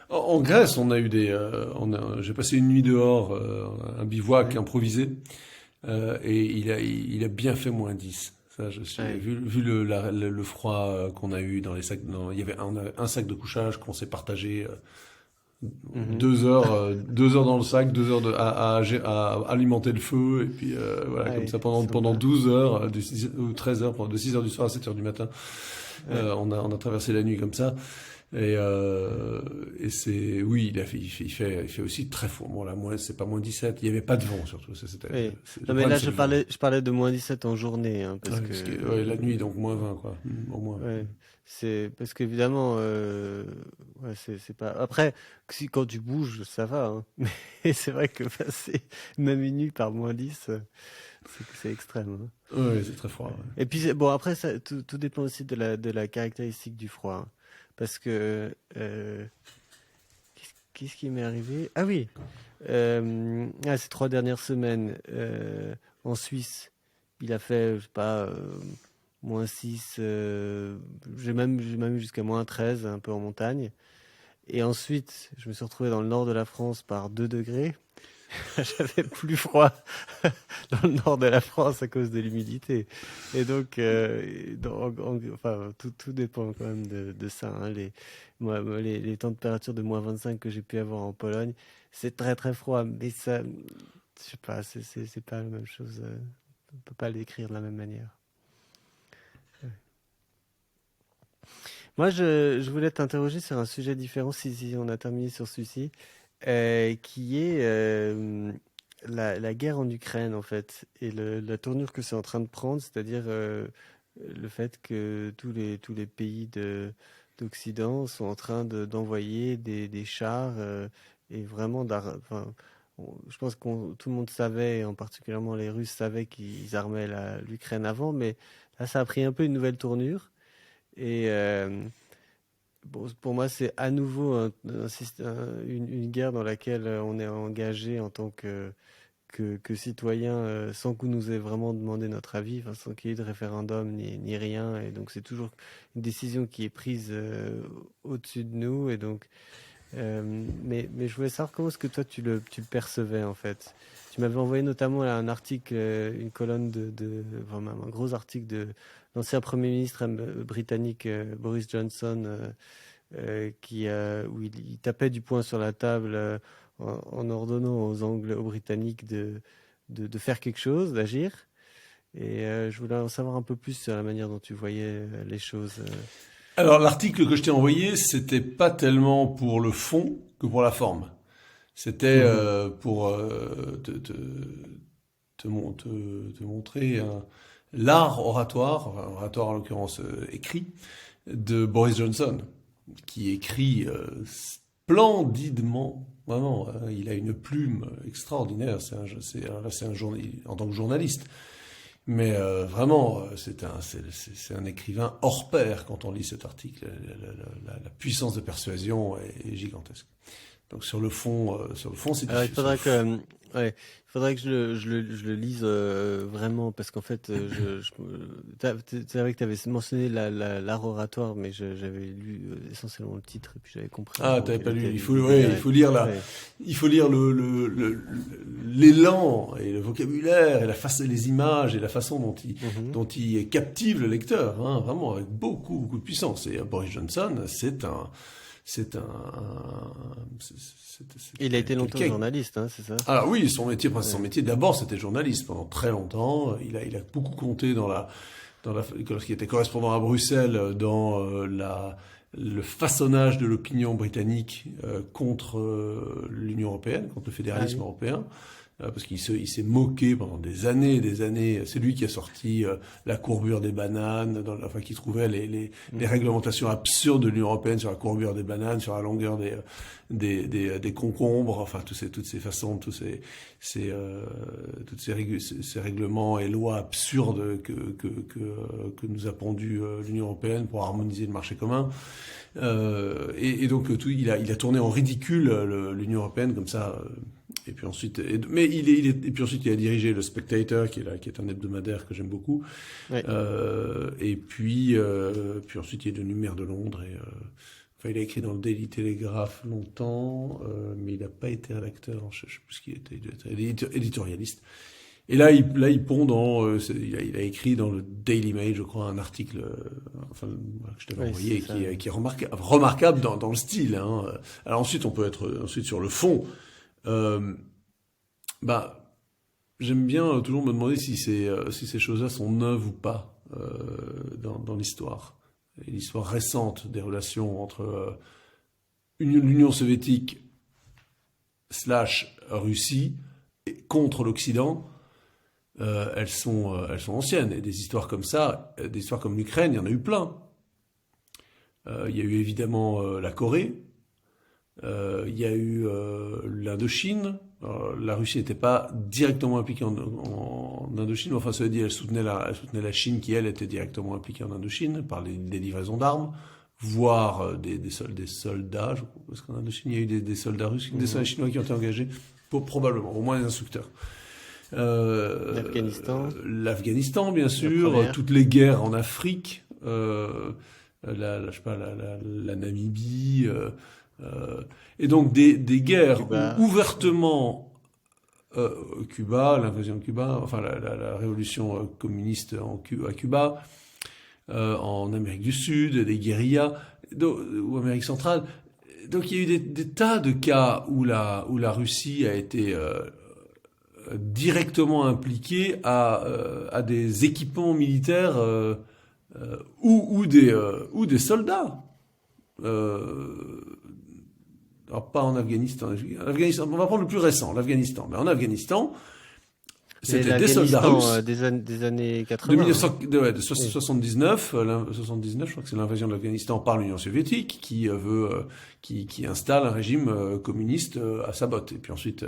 En Grèce, on a eu j'ai passé une nuit dehors, un bivouac Ouais. improvisé, et il a bien fait -10. Ça, Ouais. vu le froid qu'on a eu dans les sacs, il y avait un sac de couchage qu'on s'est partagé, Mhm. 2 heures, 2 heures dans le sac, 2 heures à alimenter le feu, et puis voilà, Ah comme oui, ça pendant sympa. 12 heures, ou 13 heures, de 6 heures du soir à 7 heures du matin, Ouais. on a traversé la nuit comme ça. Et c'est, oui, il fait aussi très froid. Bon, là, c'est pas -17. Il y avait pas de vent, surtout. Oui. Le Non, mais problème, là, c'est le vent. je parlais de -17 en journée, hein, Ouais, parce que, ouais, la nuit, donc -20, quoi. Au moins. ouais, c'est parce qu'évidemment, ouais, c'est pas. Après, si quand tu bouges, ça va, hein. Mais c'est vrai que passer même une nuit par -10, c'est extrême, hein. Ouais, c'est très Ouais. froid. Ouais. Et puis bon, après, tout dépend aussi de la caractéristique du froid, hein. Parce que qu'est-ce qui m'est arrivé? Ah oui, ces 3 dernières semaines en Suisse, il a fait, je sais pas, -6, j'ai même eu jusqu'à -13, un peu en montagne. Et ensuite, je me suis retrouvé dans le nord de la France par 2 degrés. J'avais plus froid dans le nord de la France à cause de l'humidité. Et donc, enfin, tout dépend quand même de ça, hein. Moi, les températures de -25 que j'ai pu avoir en Pologne, c'est très très froid, mais ça, je sais pas, c'est pas la même chose. peut pas l'écrire de la même manière. Moi, je voulais t'interroger sur un sujet différent, si on a terminé sur celui-ci, qui est la guerre en Ukraine, en fait, et la tournure que c'est en train de prendre, c'est-à-dire le fait que tous les pays d'Occident sont en train d'envoyer des chars et vraiment, enfin, je pense que tout le monde savait, et en particulièrement les Russes savaient qu'ils armaient l'Ukraine avant, mais là, ça a pris un peu une nouvelle tournure. Et bon, pour moi, c'est à nouveau une guerre dans laquelle on est engagé en tant que citoyen sans qu'on nous ait vraiment demandé notre avis, enfin, sans qu'il y ait de référendum ni rien. Et donc, c'est toujours une décision qui est prise au-dessus de nous. Et donc, mais je voulais savoir comment est-ce que toi tu le percevais en fait. Tu m'avais envoyé notamment un article, une colonne enfin, même un gros article de l'ancien Premier ministre britannique Boris Johnson, où il tapait du poing sur la table en ordonnant aux Britanniques de faire quelque chose, d'agir. Et je voulais en savoir un peu plus sur la manière dont tu voyais les choses. Alors, l'article que je t'ai envoyé, c'était pas tellement pour le fond que pour la forme. C'était pour te montrer l'art oratoire, enfin, oratoire en l'occurrence écrit, de Boris Johnson, qui écrit splendidement. Vraiment, il a une plume extraordinaire. C'est un en tant que journaliste. Mais vraiment, c'est un écrivain hors pair quand on lit cet article. La puissance de persuasion est gigantesque. Donc sur le fond, c'est Alors, difficile. il faudrait que je le lise vraiment parce qu'en fait, c'est vrai que tu avais mentionné l'art oratoire, mais j'avais lu essentiellement le titre et puis j'avais compris Ah, en gros t'avais quel pas lu. était Il faut lire ouais. il faut lire l'élan et le vocabulaire et les images et la façon Mhm. dont il captive le lecteur, hein, vraiment avec beaucoup de puissance. Et Boris Johnson, c'est Il a été longtemps quelqu'un. journaliste, hein, c'est ça? Alors oui, son Ouais. métier d'abord c'était journaliste pendant très longtemps. Il a beaucoup compté lorsqu'il était correspondant à Bruxelles dans le façonnage de l'opinion britannique contre l'Union européenne, contre le Ah fédéralisme oui. européen. Parce il s'est moqué pendant des années et des années. C'est lui qui a sorti la courbure des bananes, enfin qui trouvait les Mhm. réglementations absurdes de l'Union européenne sur la courbure des bananes, sur la longueur des concombres, enfin toutes ces façons, ces règlements et lois absurdes que nous a pondu l'Union européenne pour harmoniser le marché commun. Et donc il a tourné en ridicule l'Union européenne comme ça. Et puis ensuite, et puis ensuite il a dirigé le Spectator, qui est un hebdomadaire que j'aime beaucoup. Ouais. Et puis ensuite il est devenu maire de Londres. Enfin, il a écrit dans le Daily Telegraph longtemps, mais il n'a pas été rédacteur. Je sais plus ce qu'il était. Il doit être éditorialiste. Et là, il pond il a écrit dans le Daily Mail, je crois, un article, enfin, que je t'avais Ouais, c'est envoyé, ça. qui est remarquable dans le style, hein. Alors ensuite, on peut être ensuite sur le fond. Euh, bah, j'aime bien toujours me demander si ces choses-là sont neuves ou pas dans l'histoire. Et l'histoire récente des relations entre l'Union soviétique / Russie contre l'Occident. Elles sont anciennes. Et des histoires comme ça, des histoires comme l'Ukraine, il y en a eu plein. Il y a eu évidemment la Corée, il y a eu l'Indochine. La Russie n'était pas directement impliquée en Indochine, mais enfin, ça veut dire elle soutenait la Chine qui, elle, était directement impliquée en Indochine par des livraisons d'armes, voire des soldats. Parce qu'en Indochine, il y a eu des soldats russes, des soldats Mhm. chinois qui ont été engagés, probablement, au moins des instructeurs. L'Afghanistan, L'Afghanistan, bien la sûr, première. toutes les guerres en Afrique, je sais pas, la Namibie, et donc des guerres où Cuba. ouvertement Cuba, l'invasion de Cuba, enfin la révolution communiste à Cuba, en Amérique du Sud, des guérillas, ou Amérique centrale. Donc il y a eu des tas de cas où la Russie a été directement impliqué à des équipements militaires ou des soldats. Alors pas en Afghanistan. Afghanistan. On va prendre le plus récent, l'Afghanistan. Mais en Afghanistan, C'est c'était des soldats russes. des années De 80. 79, 79, je crois que c'est l'invasion de l'Afghanistan par l'Union soviétique qui installe un régime communiste à sa botte. Et puis ensuite,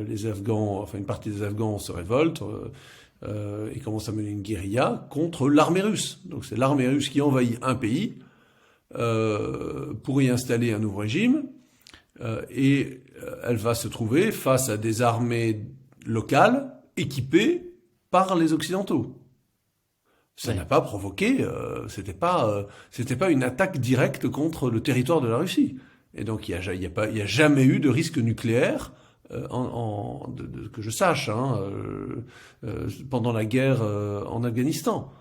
les Afghans, enfin une partie des Afghans se révoltent et commencent à mener une guérilla contre l'armée russe. Donc c'est l'armée russe qui envahit un pays pour y installer un nouveau régime et elle va se trouver face à des armées locales équipées par les Occidentaux. Ça n'a pas provoqué, c'était pas une attaque directe contre le territoire de la Russie. Et donc il y a jamais eu de risque nucléaire que je sache pendant la guerre en Afghanistan.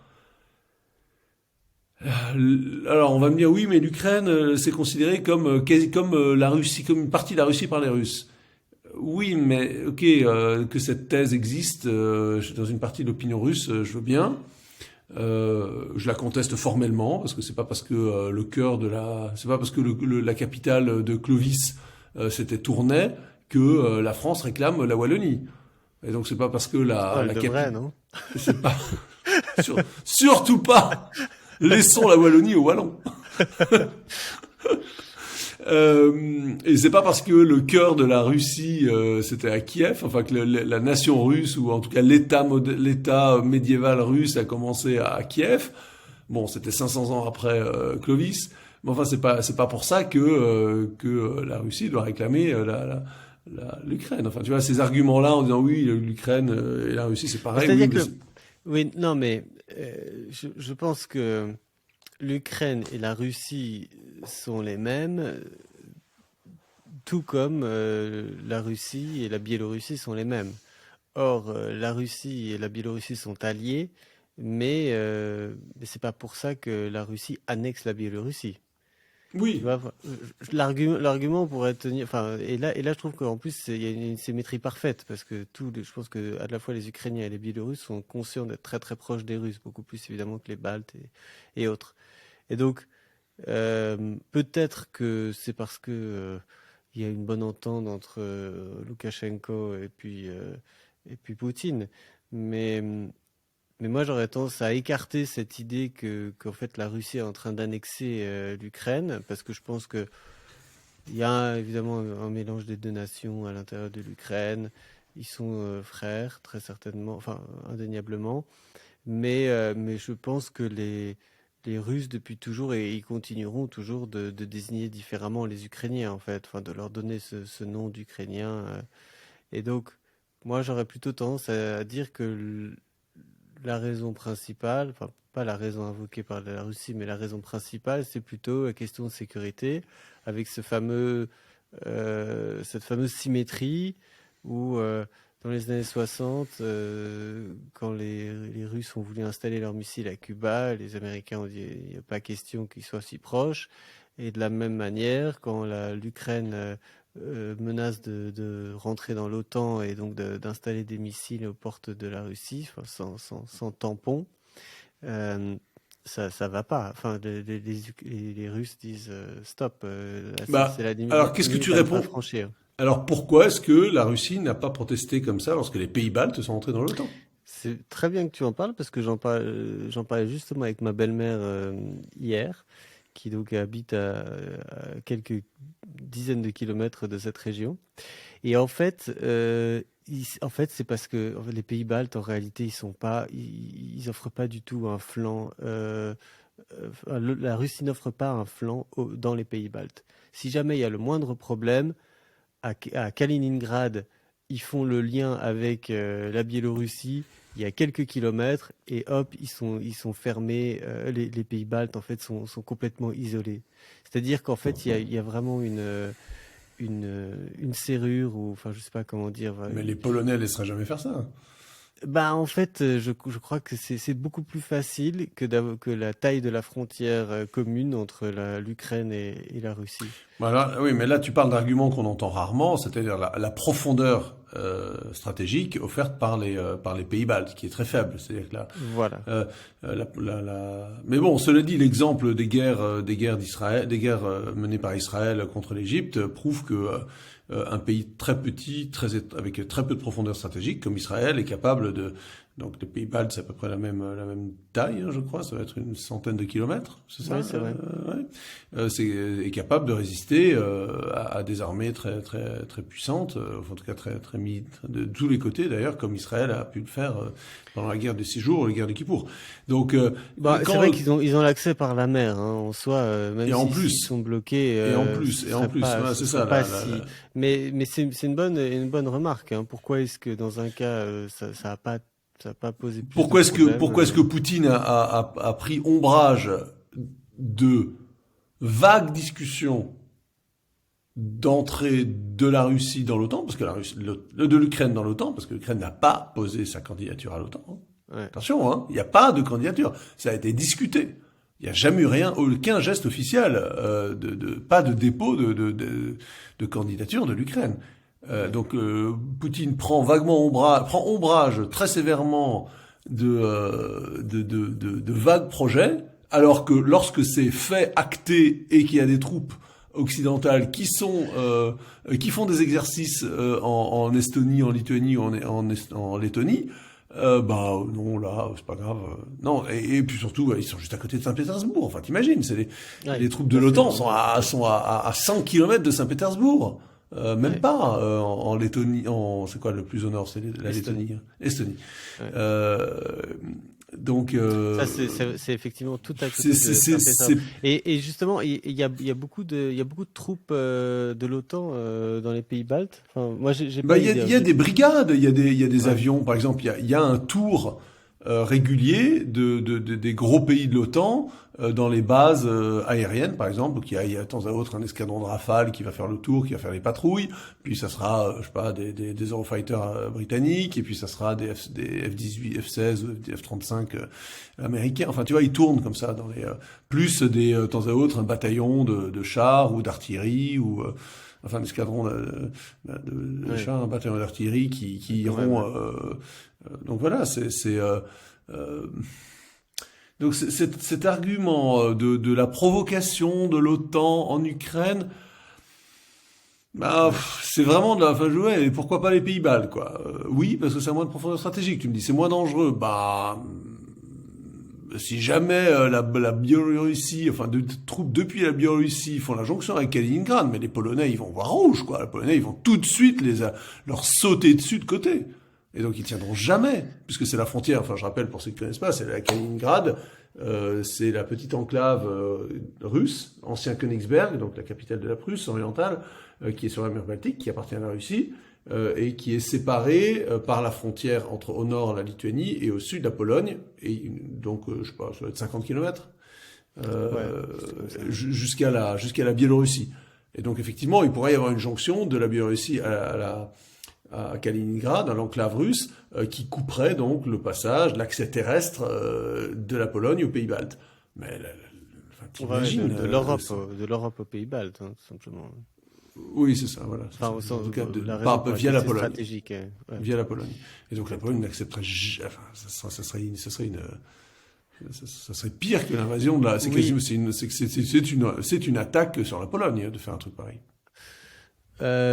Alors on va me dire oui, mais l'Ukraine c'est considéré comme la Russie, comme une partie de la Russie par les Russes. Oui, mais ok, que cette thèse existe dans une partie de l'opinion russe, je veux bien. Je la conteste formellement parce que c'est pas parce que c'est pas parce que la capitale de Clovis s'était Tournai que la France réclame la Wallonie. Et donc c'est pas parce que la devrait, non? c'est pas surtout pas. Laissons la Wallonie aux Wallons. Et c'est pas parce que le cœur de la Russie c'était à Kiev, enfin que la nation russe ou en tout cas l'État médiéval russe a commencé à Kiev. Bon, c'était 500 ans après Clovis, mais enfin c'est pas pour ça que la Russie doit réclamer l'Ukraine. Enfin, tu vois ces arguments-là en disant oui, l'Ukraine et la Russie c'est pareil. C'est-à-dire Oui, que oui, non, mais je pense que l'Ukraine et la Russie sont les mêmes, tout comme la Russie et la Biélorussie sont les mêmes. Or, la Russie et la Biélorussie sont alliés, mais c'est pas pour ça que la Russie annexe la Biélorussie. Tu oui. vois, l'argument pourrait tenir. Enfin, et là, je trouve qu'en plus, il y a une symétrie parfaite parce que je pense que à la fois les Ukrainiens et les Biélorusses sont conscients d'être très très proches des Russes, beaucoup plus évidemment que les Baltes et autres. Et donc, peut-être que c'est parce que il y a une bonne entente entre Loukachenko et puis Poutine, mais mais moi j'aurais tendance à écarter cette idée qu'en fait la Russie est en train d'annexer l'Ukraine, parce que je pense que il y a évidemment un mélange des deux nations à l'intérieur de l'Ukraine. Ils sont frères, très certainement, enfin indéniablement. Mais je pense que les Russes, depuis toujours, et ils continueront toujours de désigner différemment les Ukrainiens, en fait, enfin, de leur donner ce nom d'Ukrainien. Et donc, moi, j'aurais plutôt tendance à dire que la raison principale, enfin, pas la raison invoquée par la Russie, mais la raison principale, c'est plutôt la question de sécurité, avec cette fameuse symétrie où dans les années 60, quand les Russes ont voulu installer leurs missiles à Cuba, les Américains ont dit il n'y a pas question qu'ils soient si proches. Et de la même manière, quand l'Ukraine menace de rentrer dans l'OTAN et donc d'installer des missiles aux portes de la Russie, enfin, sans tampon, ça va pas. Enfin, les Russes disent stop, c'est la limite, Alors qu'est-ce que tu à ne pas réponds? franchir. Alors pourquoi est-ce que la Russie n'a pas protesté comme ça lorsque les pays baltes sont entrés dans l'OTAN? C'est très bien que tu en parles parce que j'en parlais justement avec ma belle-mère hier, qui donc habite à quelques dizaines de kilomètres de cette région. Et en fait, c'est parce que en fait, les pays baltes, en réalité, ils offrent pas du tout un flanc. La Russie n'offre pas un flanc dans les pays baltes. Si jamais il y a le moindre problème, à Kaliningrad, ils font le lien avec la Biélorussie. Il y a quelques kilomètres et hop, ils sont fermés. Les pays baltes en fait sont complètement isolés. C'est-à-dire qu'en fait, il y a vraiment une serrure ou enfin je sais pas comment dire. Mais les Polonais ne laisseraient jamais faire ça. Bah en fait, je crois que c'est beaucoup plus facile que la taille de la frontière commune entre l'Ukraine et la Russie. Voilà, oui, mais là tu parles d'arguments qu'on entend rarement, c'est-à-dire la profondeur stratégique offerte par les pays baltes, qui est très faible. C'est-à-dire que là, Voilà. mais bon, cela dit, l'exemple des guerres d'Israël, des guerres menées par Israël contre l'Égypte prouve que un pays très petit, avec très peu de profondeur stratégique, comme Israël, est capable de. Donc les pays baltes, c'est à peu près la même taille, hein, je crois. Ça va être une centaine de kilomètres, c'est ça? Oui, c'est vrai. Ouais. Est capable de résister à des armées très très très puissantes, en tout cas très de tous les côtés d'ailleurs, comme Israël a pu le faire pendant la guerre des 6 jours, la guerre de Kippour. Donc C'est vrai qu'ils ont l'accès par la mer, hein, en soi, même et en s'ils plus sont bloqués, et en plus voilà, c'est ça. Mais c'est une bonne remarque, hein. Pourquoi est-ce que dans un cas ça a pas posé plus de Pourquoi est-ce que Poutine a pris ombrage de vagues discussions d'entrée de la Russie dans l'OTAN, parce que de l'Ukraine dans l'OTAN, parce que l'Ukraine n'a pas posé sa candidature à l'OTAN. Hein. Ouais. Attention, hein, il n'y a pas de candidature. Ça a été discuté. Il n'y a jamais eu aucun geste officiel, pas de dépôt de candidature de l'Ukraine. Donc Poutine prend ombrage très sévèrement de vagues projets, alors que lorsque c'est fait, acté et qu'il y a des troupes occidentales qui font des exercices en Estonie, en Lituanie ou en Lettonie, non, là c'est pas grave. Non, et puis surtout ils sont juste à côté de Saint-Pétersbourg. Enfin t'imagines, les troupes de l'OTAN sont à 100 km de Saint-Pétersbourg. Même pas en Lettonie, c'est quoi le plus au nord, c'est la Lettonie, Estonie. Ouais. Donc ça c'est effectivement tout à côté de Saint-Pétersbourg. Et justement il y a beaucoup de troupes de l'OTAN dans les pays baltes. Enfin, moi j'ai pas il y a des brigades, il y a des avions, par exemple, il y a un tour régulier des gros pays de l'OTAN dans les bases aériennes, par exemple. Donc il y a de temps à autre un escadron de Rafale qui va faire le tour, qui va faire les patrouilles. Puis ça sera, je sais pas, des Eurofighters britanniques, et puis ça sera des F-18, F-16 ou des F-35 américains. Enfin, tu vois, ils tournent comme ça dans les plus de temps à autre un bataillon de chars ou d'artillerie ou enfin un escadron de chars, un bataillon d'artillerie qui iront. Donc voilà, donc cet argument de la provocation de l'OTAN en Ukraine, c'est vraiment de la fin jouée. Et pourquoi pas les pays baltes, quoi. Oui, parce que c'est moins de profondeur stratégique. Tu me dis, c'est moins dangereux. Si jamais la Biélorussie, enfin de troupes depuis la Biélorussie font la jonction avec Kaliningrad, mais les Polonais ils vont voir rouge, quoi. Les Polonais ils vont tout de suite leur sauter dessus de côté. Et donc ils tiendront jamais, puisque c'est la frontière. Enfin, je rappelle pour ceux qui ne connaissent pas, c'est la Kaliningrad, c'est la petite enclave russe, ancien Königsberg, donc la capitale de la Prusse orientale, qui est sur la mer Baltique, qui appartient à la Russie, et qui est séparée par la frontière entre au nord la Lituanie et au sud la Pologne, et donc je sais pas, ça doit être 50 kilomètres jusqu'à la Biélorussie. Et donc effectivement, il pourrait y avoir une jonction de la Biélorussie à Kaliningrad, à l'enclave russe, qui couperait donc le passage, l'accès terrestre de la Pologne aux pays baltes. Mais t'imagines, de l'Europe aux pays baltes, hein, tout simplement. Oui, c'est ça, voilà. Enfin, au sens en tout cas, via la Pologne. Stratégique. Ouais. Via la Pologne. Et donc la Pologne n'accepterait jamais. Enfin, ça serait pire que l'invasion de la. C'est une attaque sur la Pologne de faire un truc pareil.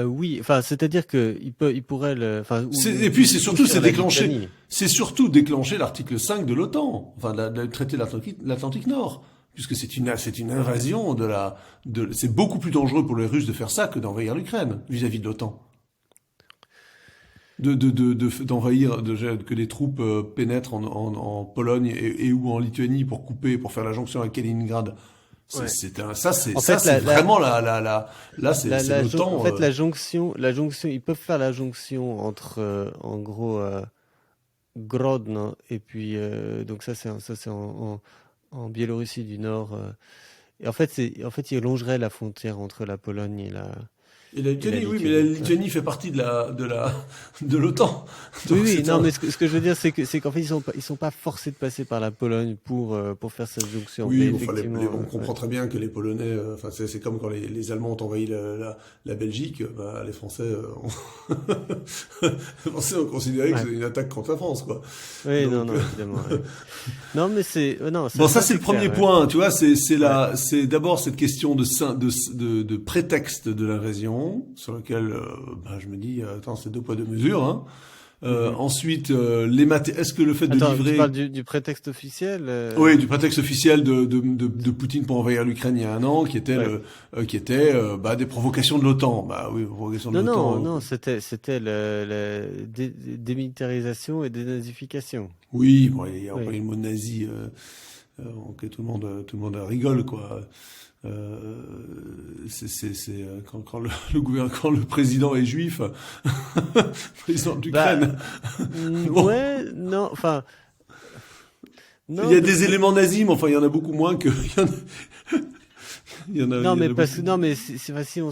Oui, enfin, c'est-à-dire que il pourrait le. Et puis c'est surtout déclencher l'article 5 de l'OTAN, enfin le traité de l'Atlantique Nord, puisque c'est une invasion c'est beaucoup plus dangereux pour les Russes de faire ça que d'envahir l'Ukraine vis-à-vis de l'OTAN. D'envahir, que des troupes pénètrent en Pologne et ou en Lituanie pour faire la jonction à Kaliningrad. C'est vraiment là c'est l'OTAN. En fait, la jonction, ils peuvent faire la jonction entre, en gros, Grodno et puis donc ça c'est en Biélorussie du Nord. Et en fait, ils longeraient la frontière entre la Pologne Et la et la Lituanie, oui, mais la Lituanie. Ouais. Lituanie fait partie de l'OTAN. Oui, Donc oui, c'est non, un... mais ce que je veux dire, c'est qu'en fait, ils sont pas forcés de passer par la Pologne pour faire cette jonction. Mais Oui, bon, enfin, effectivement, on ouais. comprend très bien que les Polonais, enfin, c'est comme quand les Allemands ont envahi la Belgique, bah, les Français ont considéré que Ouais. c'était une attaque contre la France, quoi. Oui, non, Donc, non, évidemment. Ouais. Non, mais non, bon, ça ça c'est le c'est premier clair. Ouais. point, tu vois, Ouais. c'est d'abord cette question de prétexte de l'invasion, sur lequel, bah, je me dis, attends, c'est deux poids deux mesures, hein. Mhm. Ensuite, est-ce que le fait de Attends, tu parles livrer, du prétexte officiel oui, du prétexte officiel de Poutine pour envahir l'Ukraine il y a un an, Ouais. qui était bah, des provocations de l'OTAN. Bah oui, provocations de Non, non, l'OTAN. non, c'était la démilitarisation et dénazification. Oui, bon, il y a Oui. employé le mot nazi, ok, tout le monde rigole, quoi. Quand quand le président est juif, président de Bah, l'Ukraine. Bon, ouais, non, enfin, il y non, a parce des que éléments nazis, mais enfin, il y en a beaucoup moins que, non, il y en mais a parce que beaucoup. non, mais c'est facile.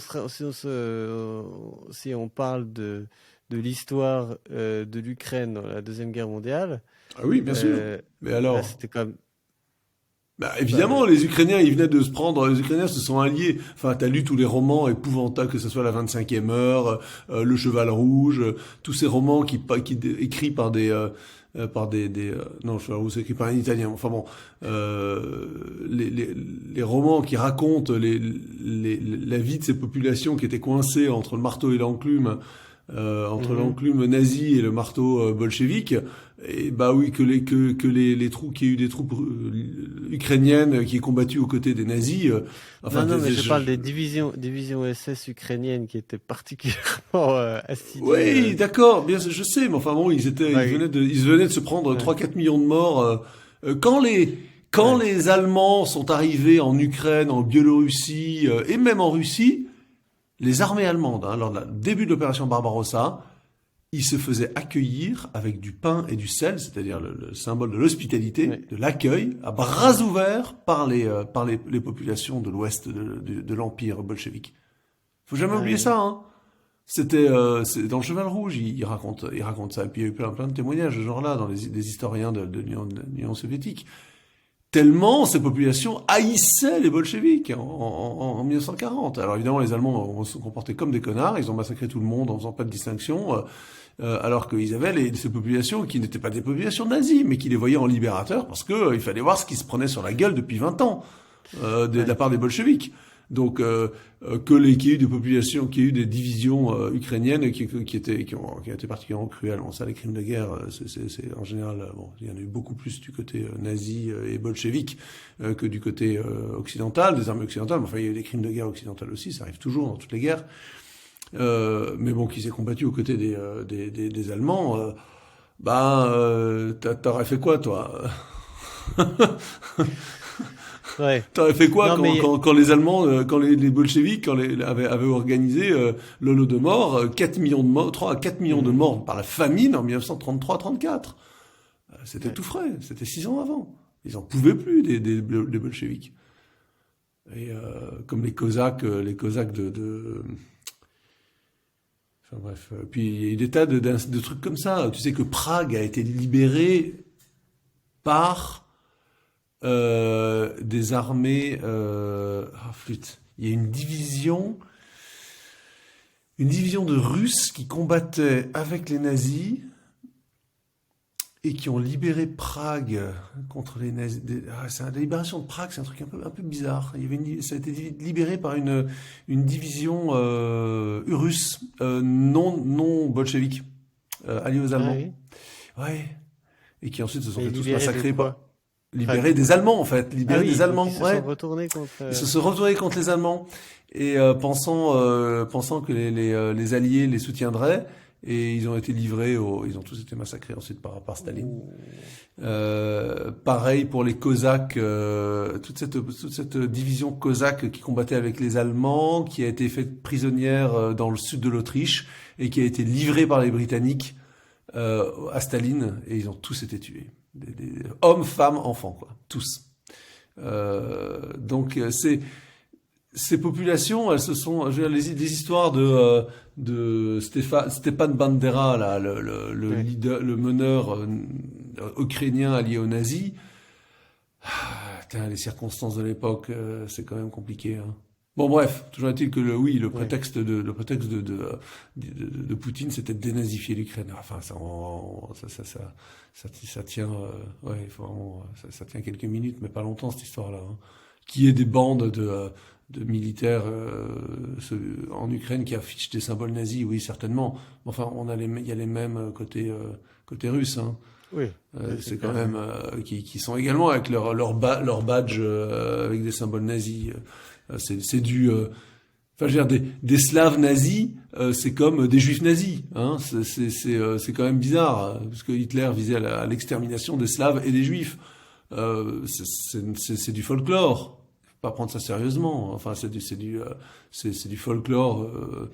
Si on parle de l'histoire de l'Ukraine dans la Deuxième Guerre mondiale, Ah oui, bien sûr. euh, Mais bah, alors? c'était comme Bah, bah, évidemment, les Ukrainiens, ils venaient de se prendre, les Ukrainiens se sont alliés. Enfin, t'as lu tous les romans épouvantables, que ce soit la 25e heure, Le Cheval Rouge, tous ces romans écrits par non, Le Cheval Rouge, c'est écrit par un Italien. Enfin bon, les romans qui racontent la vie de ces populations qui étaient coincées entre le marteau et l'enclume, entre mhm. l'enclume nazi et le marteau bolchevique. Et bah oui, que les troupes, qu'il y ait eu des troupes ukrainiennes qui aient combattu aux côtés des nazis, enfin, Non, non, mais je parle des divisions SS ukrainiennes qui étaient particulièrement assidues. oui, d'accord, bien, je sais, mais enfin bon, Ouais, ils venaient de se prendre ouais, 3-4 millions de morts. Quand ouais. les Allemands sont arrivés en Ukraine, en Biélorussie, et même en Russie, les armées allemandes, hein, lors du début de l'opération Barbarossa, ils se faisaient accueillir avec du pain et du sel, c'est-à-dire le symbole de l'hospitalité, Ouais. de l'accueil, à bras Mhm. ouverts par les populations de l'ouest de l'empire bolchevique. Faut jamais oublier Ouais. ça, hein. C'est dans le Cheval Rouge, il raconte ça. Et puis il y a eu plein de témoignages de ce genre-là dans des historiens de l'Union soviétique. Tellement ces populations haïssaient les bolcheviks en 1940. Alors évidemment, les Allemands se comportaient comme des connards, ils ont massacré tout le monde en faisant pas de distinction, alors qu'ils avaient ces populations qui n'étaient pas des populations nazies, mais qui les voyaient en libérateurs parce que il fallait voir ce qui se prenait sur la gueule depuis 20 ans de la Ouais. part des bolcheviks. Donc qu'il y ait eu des populations, qu'il y ait eu des divisions ukrainiennes qui ont été particulièrement cruelles. Bon, ça, les crimes de guerre, c'est en général, bon, il y en a eu beaucoup plus du côté nazi et bolchevique que du côté occidental, des armées occidentales. Mais enfin, il y a eu des crimes de guerre occidentales aussi, ça arrive toujours dans toutes les guerres. Mais bon, qui s'est combattu aux côtés des Allemands, t'aurais fait quoi, toi? Ouais. T'aurais fait quoi Non, mais quand les Allemands, quand les bolcheviks, avaient organisé l'Holodomor, 4 millions de morts, 3 à 4 millions de mhm. morts par la famine en 1933-34. C'était Ouais. tout frais, c'était 6 ans avant. Ils en pouvaient plus des bolcheviks. Et comme les Cosaques enfin bref. Puis il y a eu des tas de trucs comme ça. Tu sais que Prague a été libérée par des armées. Flûte. Il y a une division de Russes qui combattaient avec les nazis et qui ont libéré Prague contre les nazis. La libération de Prague, c'est un truc un peu bizarre. Ça a été libéré par une division russe, non bolchevique, alliée aux Ah Allemands. oui. Ouais. Et qui ensuite se sont Et fait tous libéré de massacrer quoi? Enfin, libérer des Allemands, en fait. ah Libérer des oui, donc Allemands, ils se sont ouais. retournés contre. Ils se sont retournés contre les Allemands et pensant que les Alliés les soutiendraient. Et ils ont été ils ont tous été massacrés ensuite par Staline. Ouh. Pareil pour les Cosaques, toute cette division cosaque qui combattait avec les Allemands, qui a été faite prisonnière dans le sud de l'Autriche et qui a été livrée par les Britanniques à Staline, et ils ont tous été tués. Hommes, femmes, enfants, quoi, tous. Donc ces populations, elles se sont, je veux dire, les histoires de Stepan Bandera, là, le Ouais. leader, le meneur ukrainien allié aux nazis. Les circonstances de l'époque, c'est quand même compliqué. Hein. Bon, bref, toujours est-il que le Ouais. prétexte de Poutine, c'était de dénazifier l'Ukraine. Enfin, ça tient, ouais, vraiment, ça tient quelques minutes, mais pas longtemps cette histoire-là. Hein. Qui est des bandes de militaires en Ukraine qui affichent des symboles nazis, oui, certainement. Enfin, il y a les mêmes côté russe. Hein. Oui, oui, c'est C'est quand clair. même qui sont également avec leur badge avec des symboles nazis. C'est du enfin, je veux dire, des Slaves nazis, c'est comme des Juifs nazis. Hein. C'est quand même bizarre, parce que Hitler visait à l'extermination des Slaves et des Juifs. C'est du folklore. Faut pas prendre ça sérieusement. Enfin, c'est du folklore. Euh,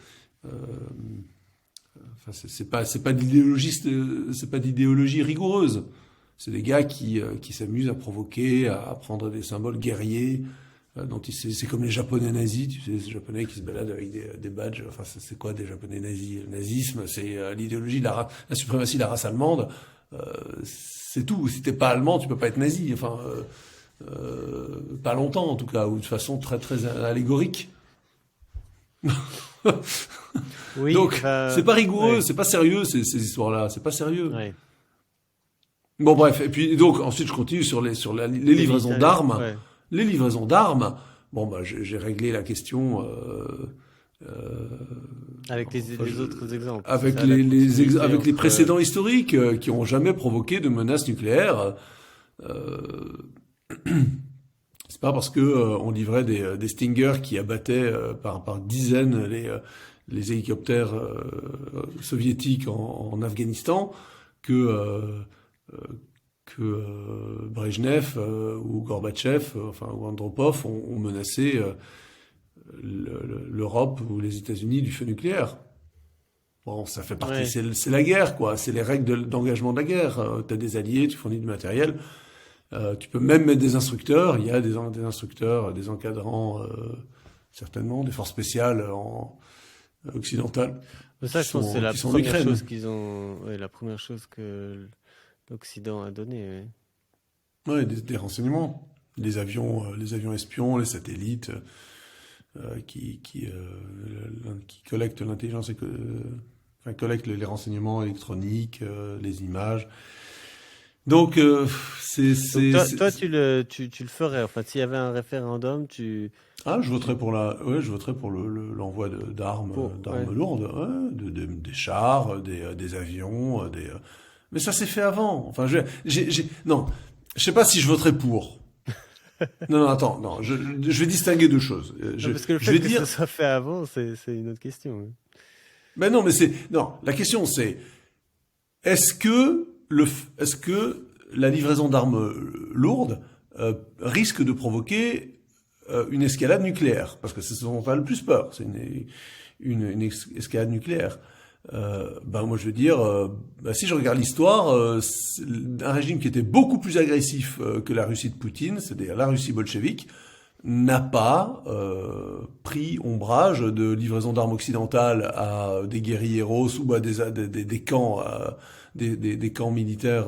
enfin, c'est pas d'idéologie rigoureuse. C'est des gars qui s'amusent à provoquer, à prendre des symboles guerriers. C'est comme les Japonais nazis, tu sais, ces Japonais qui se baladent avec des badges. Enfin, c'est quoi des Japonais nazis? Le nazisme, c'est l'idéologie de la suprématie de la race allemande. C'est tout. Si t'es pas allemand, tu peux pas être nazi. Enfin, pas longtemps en tout cas, ou de façon très très allégorique. Oui, Donc, c'est pas rigoureux, ouais, c'est pas sérieux ces histoires-là. C'est pas sérieux. ouais. Bon bref, et puis donc ensuite je continue sur les livraisons d'armes. Ouais. Les livraisons d'armes. Bon bah j'ai réglé la question. Euh, Avec enfin, les autres exemples. C'est avec ça, la continuité avec les entre, précédents historiques qui ont jamais provoqué de menace nucléaire. Euh, c'est pas parce que on livrait des Stinger qui abattaient par dizaines les hélicoptères soviétiques en Afghanistan que Brejnev ou Gorbatchev, enfin ou Andropov ont menacé l'Europe ou les États-Unis du feu nucléaire. Bon, ça fait partie, ouais. c'est la guerre, quoi. C'est les règles d'engagement de la guerre. T'as des alliés, tu fournis du matériel. Tu peux même mettre des instructeurs. Il y a des instructeurs, des encadrants, certainement, des forces spéciales occidentales Mais ça, je pense que c'est la qui sont en première Ukraine. chose qu'ils ont, ouais, la première chose que l'Occident a donnée. Ouais. Ouais, des renseignements. Les avions espions, les satellites qui collectent l'intelligence et enfin, collectent les renseignements électroniques, les images. Donc Donc toi, tu le ferais. Enfin, s'il y avait un référendum, je voterais pour je voterais pour l'envoi d'armes ouais. lourdes, ouais, des chars, des avions, mais ça s'est fait avant. Enfin, non, je sais pas si je voterais pour. Non, attends, non, je vais distinguer deux choses. Non, parce que le Je fait vais que dire, ça soit fait avant, c'est une autre question. Ouais. ben non, non, la question c'est, est-ce que la livraison d'armes lourdes risque de provoquer une escalade nucléaire? Parce que c'est ce dont on a le plus peur, c'est une escalade nucléaire. Moi je veux dire, si je regarde l'histoire, un régime qui était beaucoup plus agressif que la Russie de Poutine, c'est-à-dire la Russie bolchevique, n'a pas pris ombrage de livraison d'armes occidentales à des guérilleros ou à des camps, des camps militaires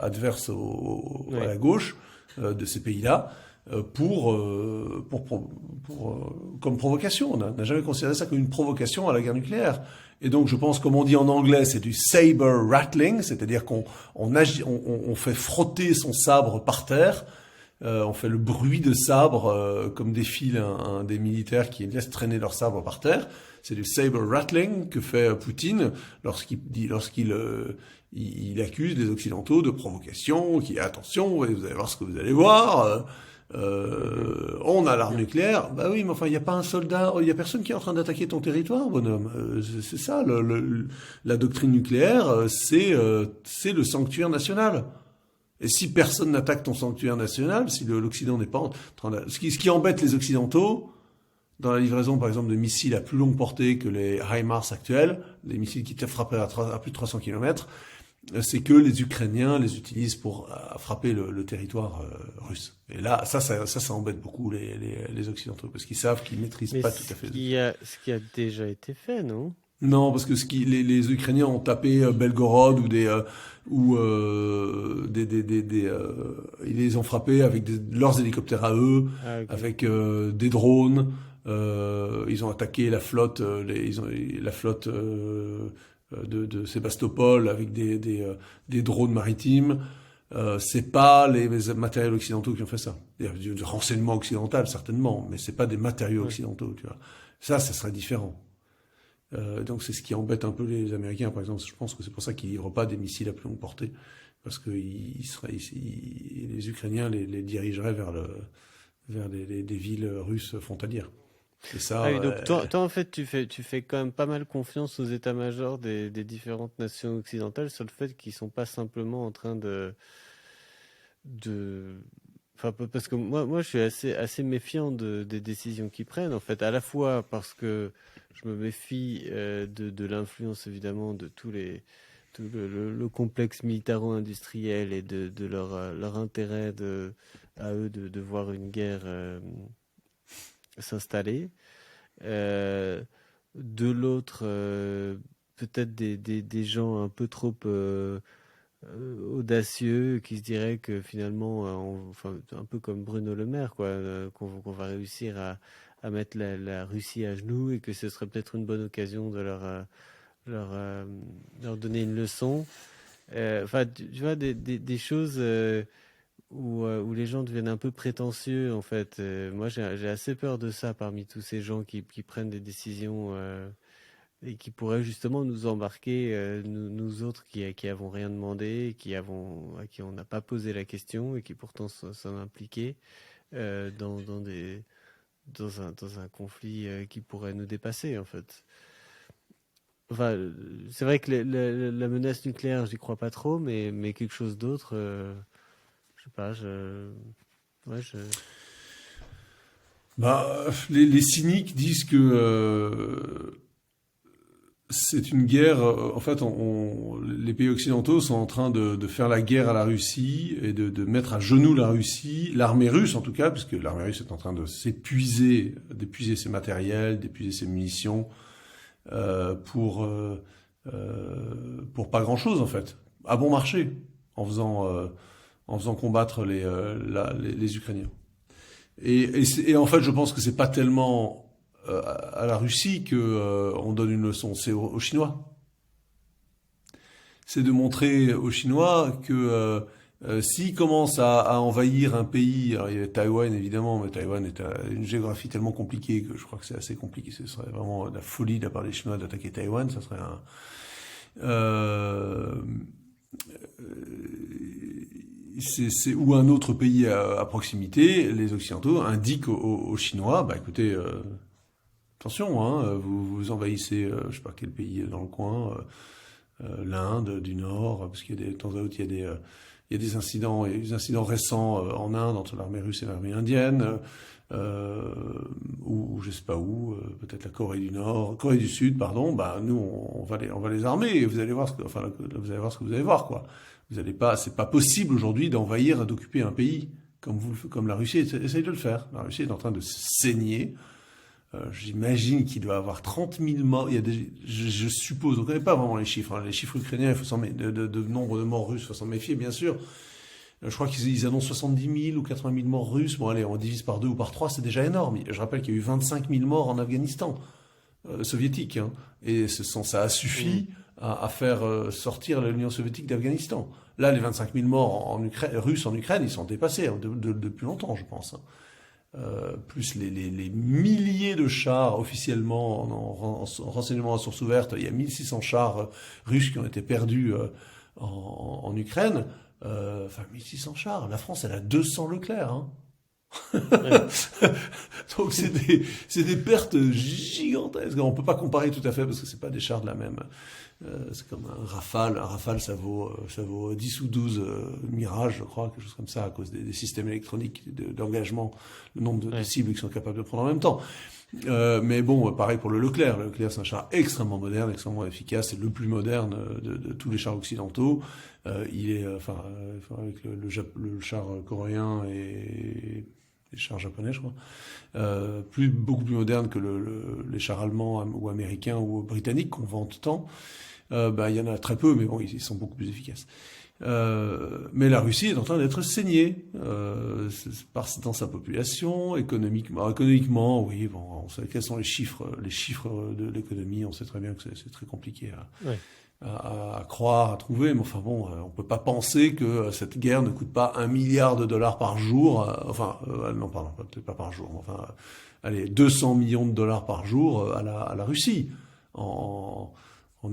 adverses à la gauche de ces pays-là. Comme provocation. On n'a jamais considéré ça comme une provocation à la guerre nucléaire. Et donc, je pense, comme on dit en anglais, c'est du saber rattling, c'est-à-dire on fait frotter son sabre par terre, on fait le bruit de sabre comme défile des militaires qui laissent traîner leur sabre par terre. C'est du saber rattling que fait Poutine lorsqu'il accuse les Occidentaux de provocation, qui attention, vous allez voir ce que vous allez voir. On a l'arme nucléaire. Bah oui, mais enfin, il n'y a pas un soldat, il y a personne qui est en train d'attaquer ton territoire, bonhomme. C'est ça, la doctrine nucléaire, c'est le sanctuaire national. Et si personne n'attaque ton sanctuaire national, si l'Occident n'est pas en train de... Ce qui embête les Occidentaux, dans la livraison, par exemple, de missiles à plus longue portée que les HIMARS actuels, les missiles qui te frapperaient à plus de 300 km, c'est que les Ukrainiens les utilisent pour frapper le territoire russe. Et là, ça embête beaucoup les Occidentaux, parce qu'ils savent qu'ils maîtrisent Mais pas tout à fait. ce qui a déjà été fait, non? Non, parce que les Ukrainiens ont tapé Belgorod ils les ont frappés avec leurs hélicoptères à eux, Ah, ok. avec des drones. Ils ont attaqué la flotte, la flotte de Sébastopol avec des drones maritimes. C'est pas les matériels occidentaux qui ont fait ça. Il y a du renseignement occidental certainement, mais c'est pas des matériaux Ouais. occidentaux, tu vois. Ça serait différent. Donc c'est ce qui embête un peu les Américains, par exemple. Je pense que c'est pour ça qu'ils livrent pas des missiles à plus longue portée, parce que les Ukrainiens les dirigeraient vers des villes russes frontalières. Et ça, Ah oui, donc toi, en fait, tu fais quand même pas mal confiance aux états-majors des différentes nations occidentales sur le fait qu'ils sont pas simplement en train de, enfin, parce que moi, je suis assez méfiant des décisions qu'ils prennent, en fait, à la fois parce que je me méfie de l'influence, évidemment, de tout le complexe militaro-industriel et de leur intérêt à eux de voir une guerre s'installer. Euh, de l'autre, peut-être des gens un peu trop audacieux qui se diraient que finalement, enfin, un peu comme Bruno Le Maire, quoi, qu'on va réussir à mettre la Russie à genoux et que ce serait peut-être une bonne occasion de leur, euh, leur donner une leçon. Enfin, tu vois, des choses où les gens deviennent un peu prétentieux, en fait. Moi, j'ai assez peur de ça parmi tous ces gens qui prennent des décisions et qui pourraient justement nous embarquer, nous autres qui avons rien demandé, à qui on n'a pas posé la question et qui pourtant s'en impliqués dans un conflit qui pourrait nous dépasser, en fait. Enfin, c'est vrai que la menace nucléaire, j'y crois pas trop, mais quelque chose d'autre, je sais pas, ouais, les cyniques disent que c'est une guerre. En fait, les pays occidentaux sont en train de faire la guerre à la Russie et de mettre à genoux la Russie, l'armée russe en tout cas, puisque l'armée russe est en train d'épuiser ses matériels, d'épuiser ses munitions euh, pour euh, pour pas grand-chose en fait, à bon marché, en faisant combattre les Ukrainiens. Et en fait, je pense que c'est pas tellement à la Russie que on donne une leçon, c'est aux Chinois. C'est de montrer aux Chinois que s'ils commencent à envahir un pays, alors il y a Taïwan évidemment, mais Taïwan est une géographie tellement compliquée que je crois que c'est assez compliqué. Ce serait vraiment de la folie de la part des Chinois d'attaquer Taïwan. Ça serait un ou un autre pays à proximité. Les Occidentaux indiquent aux Chinois, bah écoutez, attention, hein, vous envahissez, je sais pas quel pays dans le coin. L'Inde du Nord, parce qu'il y a de temps à autre, il y a des incidents récents en Inde entre l'armée russe et l'armée indienne, ou je sais pas où, peut-être la Corée du Sud, pardon. Bah nous, on va les armer. Et vous allez voir vous allez voir ce que vous allez voir, quoi. C'est pas possible aujourd'hui d'envahir, d'occuper un pays comme la Russie essaye de le faire. La Russie est en train de saigner. J'imagine qu'il doit y avoir 30 000 morts. Je suppose, on ne connaît pas vraiment les chiffres. Hein. Les chiffres ukrainiens, il faut de nombre de morts russes, il faut s'en méfier, bien sûr. Je crois qu'ils annoncent 70 000 ou 80 000 morts russes. Bon, allez, on divise par 2 ou par 3, c'est déjà énorme. Je rappelle qu'il y a eu 25 000 morts en Afghanistan soviétique. Hein. Et ça a suffi à faire sortir l'Union soviétique d'Afghanistan. Là, les 25 000 morts russes en Ukraine, ils sont dépassés hein, depuis longtemps, je pense. Hein. Plus les milliers de chars officiellement en renseignement à source ouverte, il y a 1600 chars russes qui ont été perdus en Ukraine. Enfin, 1600 chars. La France, elle a 200 Leclerc. Hein. ouais. Donc c'est des pertes gigantesques. On peut pas comparer tout à fait parce que c'est pas des chars de la même. C'est comme un Rafale. Un Rafale, ça vaut 10 ou 12 Mirage, je crois, quelque chose comme ça, à cause des systèmes électroniques d'engagement, le nombre de cibles qu'ils sont capables de prendre en même temps. Mais bon, pareil pour le Leclerc. Le Leclerc, c'est un char extrêmement moderne, extrêmement efficace. C'est le plus moderne de tous les chars occidentaux. Il est, avec le char coréen et les chars japonais, je crois, beaucoup plus moderne que les chars allemands ou américains ou britanniques qu'on vante tant. Il y en a très peu, mais bon, ils sont beaucoup plus efficaces. Mais la Russie est en train d'être saignée dans sa population, économiquement, oui, bon, on sait quels sont les chiffres de l'économie, on sait très bien que c'est très compliqué à croire, à trouver, mais enfin bon, on peut pas penser que cette guerre ne coûte pas 1 milliard de dollars par jour, non, pardon, peut-être pas par jour, enfin, allez, 200 millions de dollars par jour à la Russie, en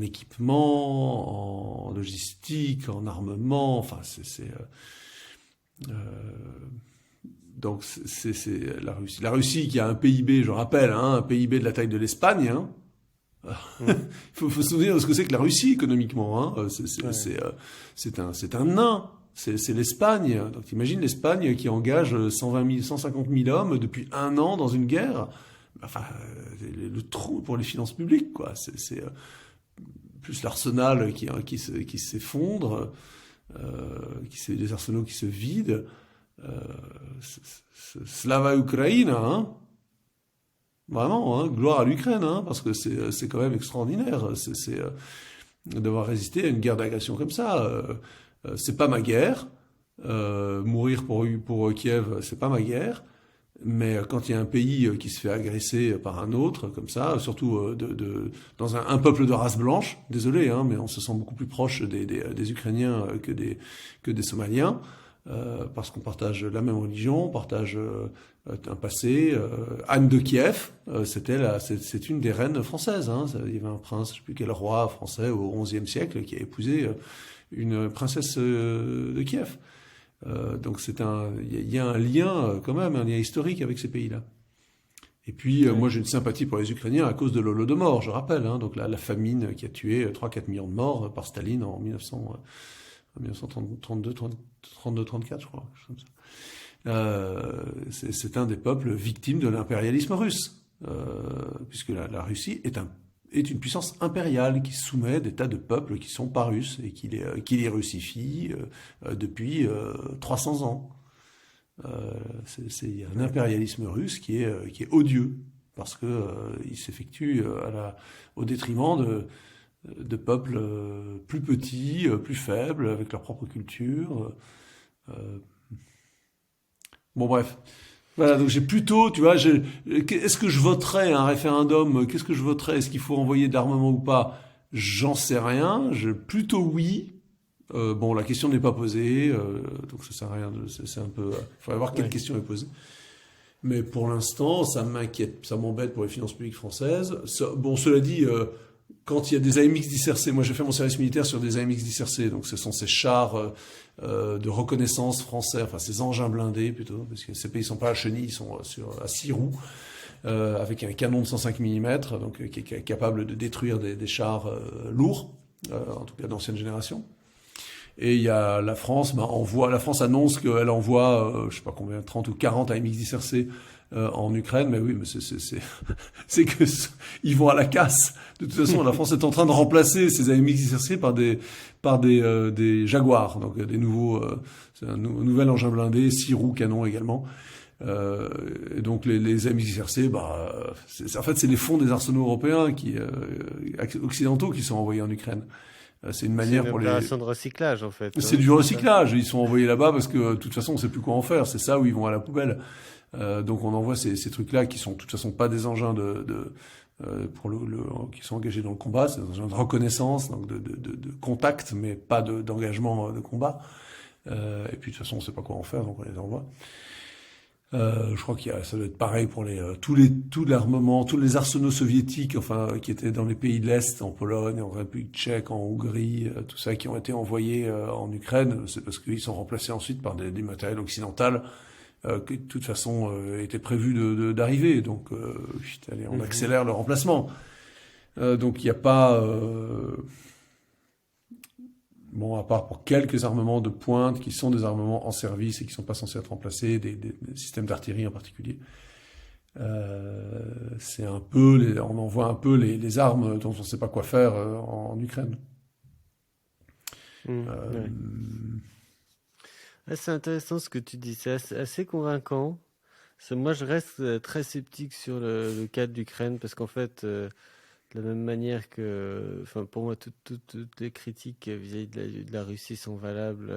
équipement, en logistique, en armement, enfin donc c'est la Russie. La Russie qui a un PIB, je rappelle, un PIB de la taille de l'Espagne. Il faut se souvenir de ce que c'est que la Russie économiquement. C'est un nain. C'est l'Espagne. Donc imagine l'Espagne qui engage 150 000 hommes depuis 1 an dans une guerre. Enfin, le trou pour les finances publiques, quoi. C'est plus l'arsenal qui s'effondre, les arsenaux qui se vident. Slava Ukraine, vraiment, gloire à l'Ukraine, parce que c'est quand même extraordinaire, d'avoir résisté à une guerre d'agression comme ça. C'est pas ma guerre. Mourir pour Kiev, c'est pas ma guerre. Mais quand il y a un pays qui se fait agresser par un autre, comme ça, surtout dans un peuple de race blanche, désolé, mais on se sent beaucoup plus proche des Ukrainiens que des Somaliens, parce qu'on partage la même religion, on partage un passé. Anne de Kiev, c'est une des reines françaises. Il y avait un prince, je sais plus quel roi français au XIe siècle qui a épousé une princesse de Kiev. Donc il y a un lien quand même, un lien historique avec ces pays-là. Et puis moi j'ai une sympathie pour les Ukrainiens à cause de l'Holodomor, je rappelle, donc la famine qui a tué 3-4 millions de morts par Staline en 1932, 34, je crois. C'est un des peuples victimes de l'impérialisme russe, puisque la Russie est une puissance impériale qui soumet des tas de peuples qui sont pas russes et qui les russifie depuis 300 ans. C'est un impérialisme russe qui est odieux parce que il s'effectue au détriment de peuples plus petits, plus faibles, avec leur propre culture. Bon, bref. Voilà, donc j'ai plutôt, tu vois, est-ce que je voterais un référendum? Qu'est-ce que je voterais? Est-ce qu'il faut envoyer de l'armement ou pas? J'en sais rien. Plutôt oui. Bon, la question n'est pas posée, donc ça sert à rien. C'est un peu. Il faudrait voir quelle question est posée. Mais pour l'instant, ça m'inquiète, ça m'embête pour les finances publiques françaises. Cela dit, quand il y a des AMX 10RC, moi j'ai fait mon service militaire sur des AMX 10RC, donc ce sont ces chars de reconnaissance français, enfin ces engins blindés plutôt, parce que ces pays sont pas à chenilles, ils sont à 6 roues, avec un canon de 105 mm, donc qui est capable de détruire des chars lourds, en tout cas d'ancienne génération. Et il y a la France, la France annonce qu'elle envoie, je sais pas combien, 30 ou 40 AMX 10RC en Ukraine, mais oui, mais c'est que ils vont à la casse. De toute façon, la France est en train de remplacer ces AMX 10RC par des Jaguars, donc des nouveaux, c'est un nouvel engin blindé, 6 roues, canon également. Et donc les AMX 10RC, en fait, c'est les fonds des arsenaux européens occidentaux qui sont envoyés en Ukraine. C'est une manière pour les. C'est une opération de recyclage en fait. C'est du recyclage. Ils sont envoyés là-bas parce que de toute façon, on sait plus quoi en faire. C'est ça où ils vont à la poubelle. Donc on envoie ces trucs-là qui sont de toute façon pas des engins qui sont engagés dans le combat, c'est des engins de reconnaissance, donc de contact, mais pas d'engagement de combat. Et puis de toute façon, on sait pas quoi en faire, donc on les envoie. Je crois ça doit être pareil pour tout l'armement, tous les arsenaux soviétiques, enfin, qui étaient dans les pays de l'Est, en Pologne, en République tchèque, en Hongrie, tout ça, qui ont été envoyés en Ukraine. C'est parce qu'ils sont remplacés ensuite par des matériels occidentaux qui de toute façon étaient prévus d'arriver. Donc, allez, on accélère le remplacement. Donc, il n'y a pas... à part pour quelques armements de pointe qui sont des armements en service et qui ne sont pas censés être remplacés, des systèmes d'artillerie en particulier. C'est un peu, on envoie un peu les armes dont on ne sait pas quoi faire en Ukraine. Ouais. C'est intéressant ce que tu dis, c'est assez convaincant. Moi, je reste très sceptique sur le cas de l'Ukraine parce qu'en fait, de la même manière que, enfin, pour moi, toutes les critiques vis-à-vis de la Russie sont valables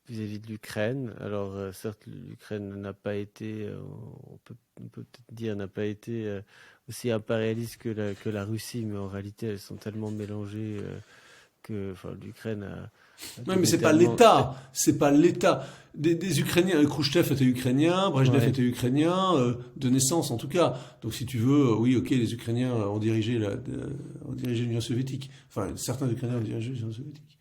vis-à-vis de l'Ukraine. Alors, certes, l'Ukraine n'a pas été, on peut peut-être dire, n'a pas été aussi impérialiste que la Russie, mais en réalité, elles sont tellement mélangées que, enfin, l'Ukraine a Oui, mais c'est pas littéralement. l'État, c'est pas l'État. Des Ukrainiens, Khrouchtchev était ukrainien, Brejnev Ouais. était ukrainien, de naissance en tout cas. Donc si tu veux, oui, ok, les Ukrainiens ont dirigé l'Union soviétique. Enfin, certains Ukrainiens ont dirigé l'Union soviétique.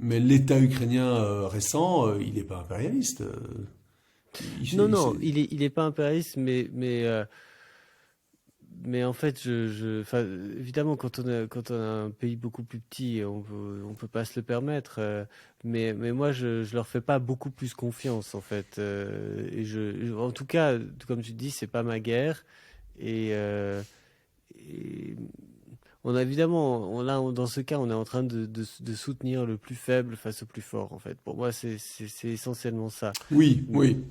Mais l'État ukrainien récent, il n'est pas impérialiste. Non, Il non, s'est- il est pas impérialiste, mais en fait, enfin, évidemment, quand on a un pays beaucoup plus petit, on peut pas se le permettre. Mais moi, je leur fais pas beaucoup plus confiance, en fait. Et en tout cas, comme tu dis, c'est pas ma guerre. Et, et on a évidemment, dans ce cas, on est en train de soutenir le plus faible face au plus fort, en fait. Pour moi, c'est essentiellement ça. Oui, oui,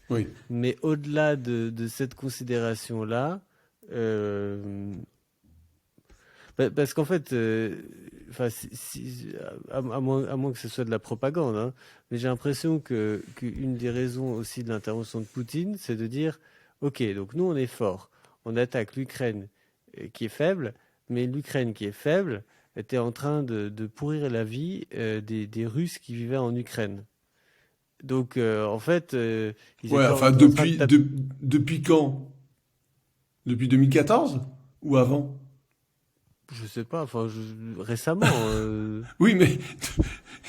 oui. Mais au-delà de cette considération-là, euh, parce qu'en fait, enfin, à moins que ce soit de la propagande, hein, mais j'ai l'impression qu'une des raisons aussi de l'intervention de Poutine, c'est de dire, OK, donc nous on est fort, on attaque l'Ukraine qui est faible, mais l'Ukraine qui est faible était en train de pourrir la vie des Russes qui vivaient en Ukraine. Donc en fait, Ouais, enfin, en train de taper. depuis quand? Depuis 2014? Ou avant? Je sais pas, enfin, récemment. Oui, mais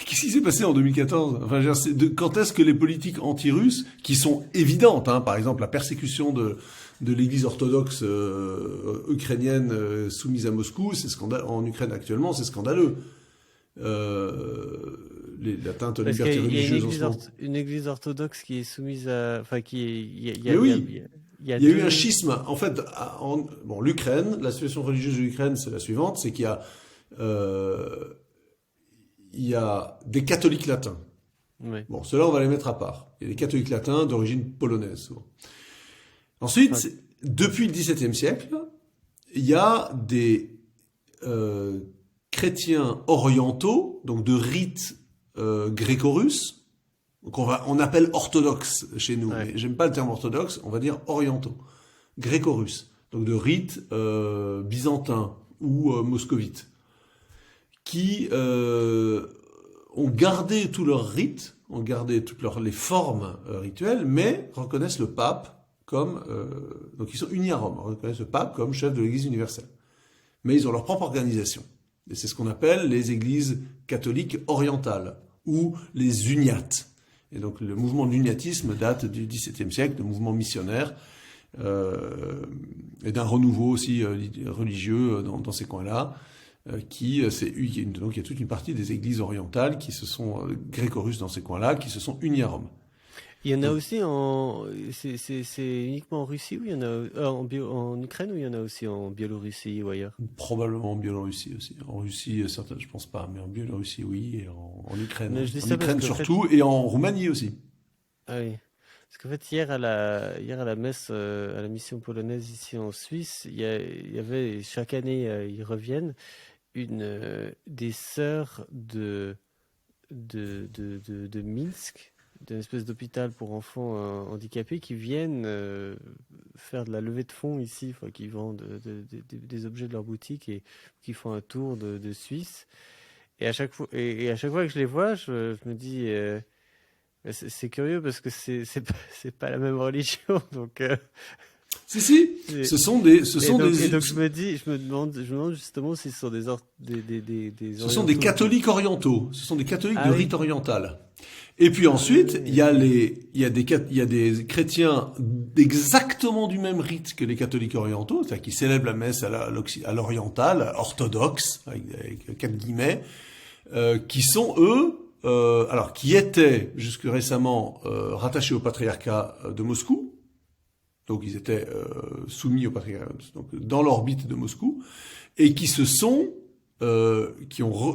qu'est-ce qui s'est passé en 2014? Enfin, je veux dire, quand est-ce que les politiques anti-russes, qui sont évidentes, hein, par exemple la persécution de l'Église orthodoxe ukrainienne soumise à Moscou, c'est scandaleux. En Ukraine actuellement, c'est scandaleux. L'atteinte aux Parce qu'il libertés y a religieuses en ce moment. une église orthodoxe qui est soumise à, enfin, qui est, Mais oui, il y a il y a eu un deux, schisme. En fait, bon, l'Ukraine, la situation religieuse de l'Ukraine, c'est la suivante, c'est euh, il y a des catholiques latins. ouais, Bon, ceux-là, on va les mettre à part. Il y a des catholiques latins d'origine polonaise, souvent. enfin, Ensuite, depuis le XVIIe siècle, il y a des euh, chrétiens orientaux, donc de rite gréco-russe, on appelle orthodoxes chez nous, ouais. mais j'aime pas le terme orthodoxe, on va dire orientaux, gréco-russes, donc de rite byzantin ou moscovite, qui ont gardé tous leurs rites, ont gardé toutes les formes rituelles, mais reconnaissent le pape comme donc ils sont unis à Rome, reconnaissent le pape comme chef de l'Église universelle. Mais ils ont leur propre organisation. Et c'est ce qu'on appelle les églises catholiques orientales, ou les uniates. Et donc le mouvement de l'uniatisme date du XVIIe siècle, de mouvement missionnaire, et d'un renouveau aussi religieux dans ces coins-là, donc il y a toute une partie des églises orientales qui se sont, gréco-russes dans ces coins-là, qui se sont unies à Rome. Il y en a Donc aussi c'est uniquement en Russie ou il y en a en Ukraine ou il y en a aussi en Biélorussie ou ailleurs? probablement en Biélorussie aussi. En Russie, certains, je pense pas, mais en Biélorussie, oui, et en Ukraine. Mais je dis En ça parce Ukraine qu'en fait, surtout, et en Roumanie aussi. ah oui. Parce qu'en fait, hier à la messe, à la mission polonaise ici en Suisse, il y avait, chaque année, ils reviennent, des sœurs de Minsk, d'une espèce d'hôpital pour enfants handicapés qui viennent faire de la levée de fonds ici, enfin, qui vendent des objets de leur boutique et qui font un tour de Suisse. Et à chaque fois que je les vois, je me dis, c'est curieux parce que c'est pas la même religion, donc. Si, si, Et, et donc je me demande justement si ce sont des ce sont des orientaux qui. catholiques orientaux. Ce sont des catholiques de Ah oui. rite oriental. Et puis Ah ensuite, oui. il y a des chrétiens exactement du même rite que les catholiques orientaux, c'est-à-dire qui célèbrent la messe à l'oriental, orthodoxe, avec 4 guillemets, qui sont eux, alors qui étaient jusque récemment rattachés au patriarcat de Moscou, donc ils étaient soumis au patriarcat, donc dans l'orbite de Moscou, et qui ont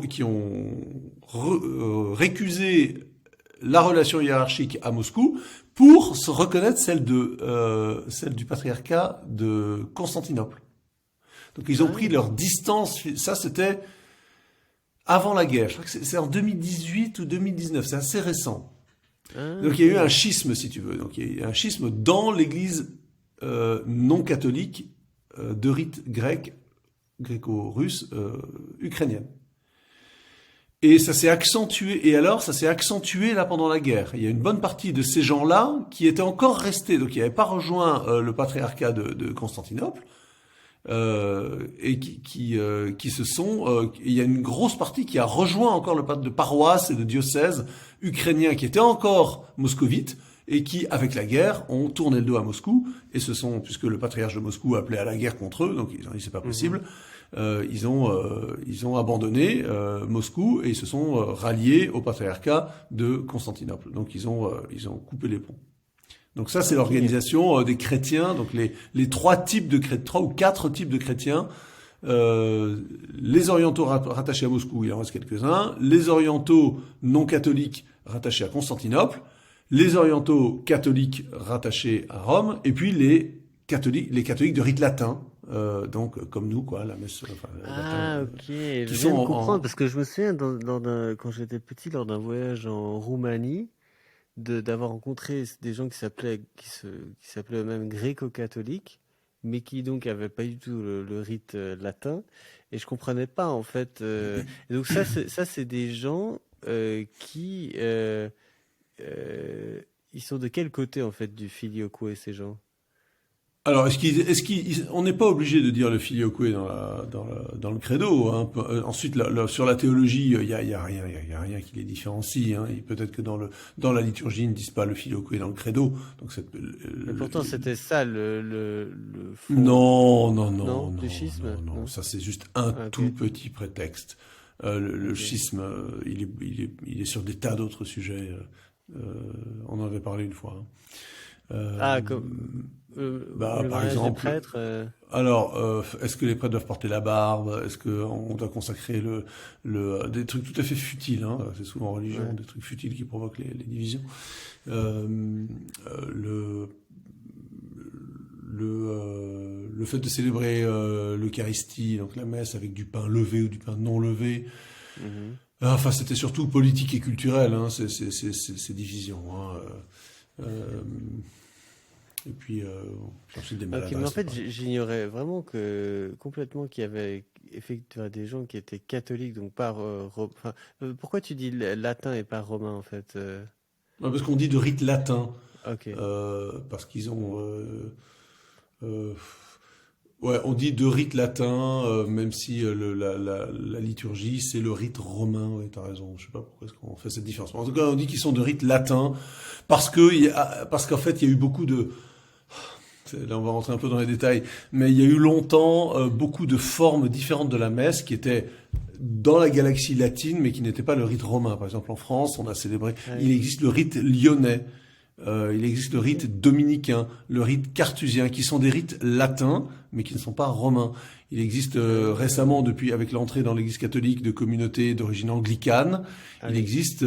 récusé la relation hiérarchique à Moscou pour se reconnaître celle du patriarcat de Constantinople. Donc ils ont pris leur distance. Ça, c'était avant la guerre. Je crois que c'est en 2018 ou 2019. C'est assez récent. Donc il y a eu un schisme, si tu veux. Donc il y a eu un schisme dans l'Église non catholique de rite grec, gréco-russe, ukrainienne. Et ça s'est accentué. Et alors, ça s'est accentué là pendant la guerre. Il y a une bonne partie de ces gens-là qui étaient encore restés, donc qui n'avaient pas rejoint le patriarcat de Constantinople, et qui se sont. Il y a une grosse partie qui a rejoint encore le de paroisses et de diocèses ukrainiens qui étaient encore moscovites et qui, avec la guerre, ont tourné le dos à Moscou et puisque le patriarche de Moscou appelait à la guerre contre eux, donc ils ont dit c'est pas possible. Ils ont abandonné Moscou et ils se sont ralliés au patriarcat de Constantinople. Donc ils ont coupé les ponts. Donc ça c'est l'organisation des chrétiens. Donc les trois ou quatre types de chrétiens. Les orientaux rattachés à Moscou, il en reste quelques-uns. Les orientaux non catholiques rattachés à Constantinople. Les orientaux catholiques rattachés à Rome. Et puis les catholiques de rite latin. Donc comme nous quoi, la messe. Ok, je viens de comprendre parce que je me souviens quand j'étais petit lors d'un voyage en Roumanie d'avoir rencontré des gens qui s'appelaient eux-mêmes gréco-catholiques, mais qui donc avaient pas du tout le rite latin, et je comprenais pas en fait. Et donc ça c'est des gens qui ils sont de quel côté en fait du filioque, ces gens? Alors, on n'est pas obligé de dire le filioque dans le credo. Hein. Ensuite, sur la théologie, il y a rien qui les différencie. Hein. Et peut-être que dans la liturgie, ils ne disent pas le filioque dans le credo. Donc, mais pourtant, c'était ça le fond. Non, du schisme. Non. Ça, c'est juste un tout petit prétexte. Le schisme, il est sur des tas d'autres sujets. On en avait parlé une fois. Par exemple, prêtres, alors, est-ce que les prêtres doivent porter la barbe? Est-ce qu'on doit consacrer des trucs tout à fait futiles, hein? C'est souvent en religion, des trucs futiles qui provoquent les divisions. Le fait de célébrer l'Eucharistie, donc la messe avec du pain levé ou du pain non levé. Enfin, c'était surtout politique et culturel, hein, ces divisions. Hein. Et puis, ensuite des maladresses. Mais en fait, j'ignorais vraiment complètement qu'il y avait effectivement des gens qui étaient catholiques, donc pas pourquoi tu dis latin et pas romain en fait? Parce qu'on dit de rite latin. Okay. Parce qu'ils ont... on dit de rite latin, même si la liturgie, c'est le rite romain. Oui, t'as raison. Je sais pas pourquoi est-ce qu'on fait cette différence. En tout cas, on dit qu'ils sont de rite latin parce qu'en fait, il y a eu beaucoup de... Là, on va rentrer un peu dans les détails, mais il y a eu longtemps beaucoup de formes différentes de la messe qui étaient dans la galaxie latine, mais qui n'étaient pas le rite romain. Par exemple, en France, on a célébré... Il existe le rite lyonnais, il existe le rite dominicain, le rite carthusien, qui sont des rites latins, mais qui ne sont pas romains. Il existe récemment, avec l'entrée dans l'Église catholique de communautés d'origine anglicane, il existe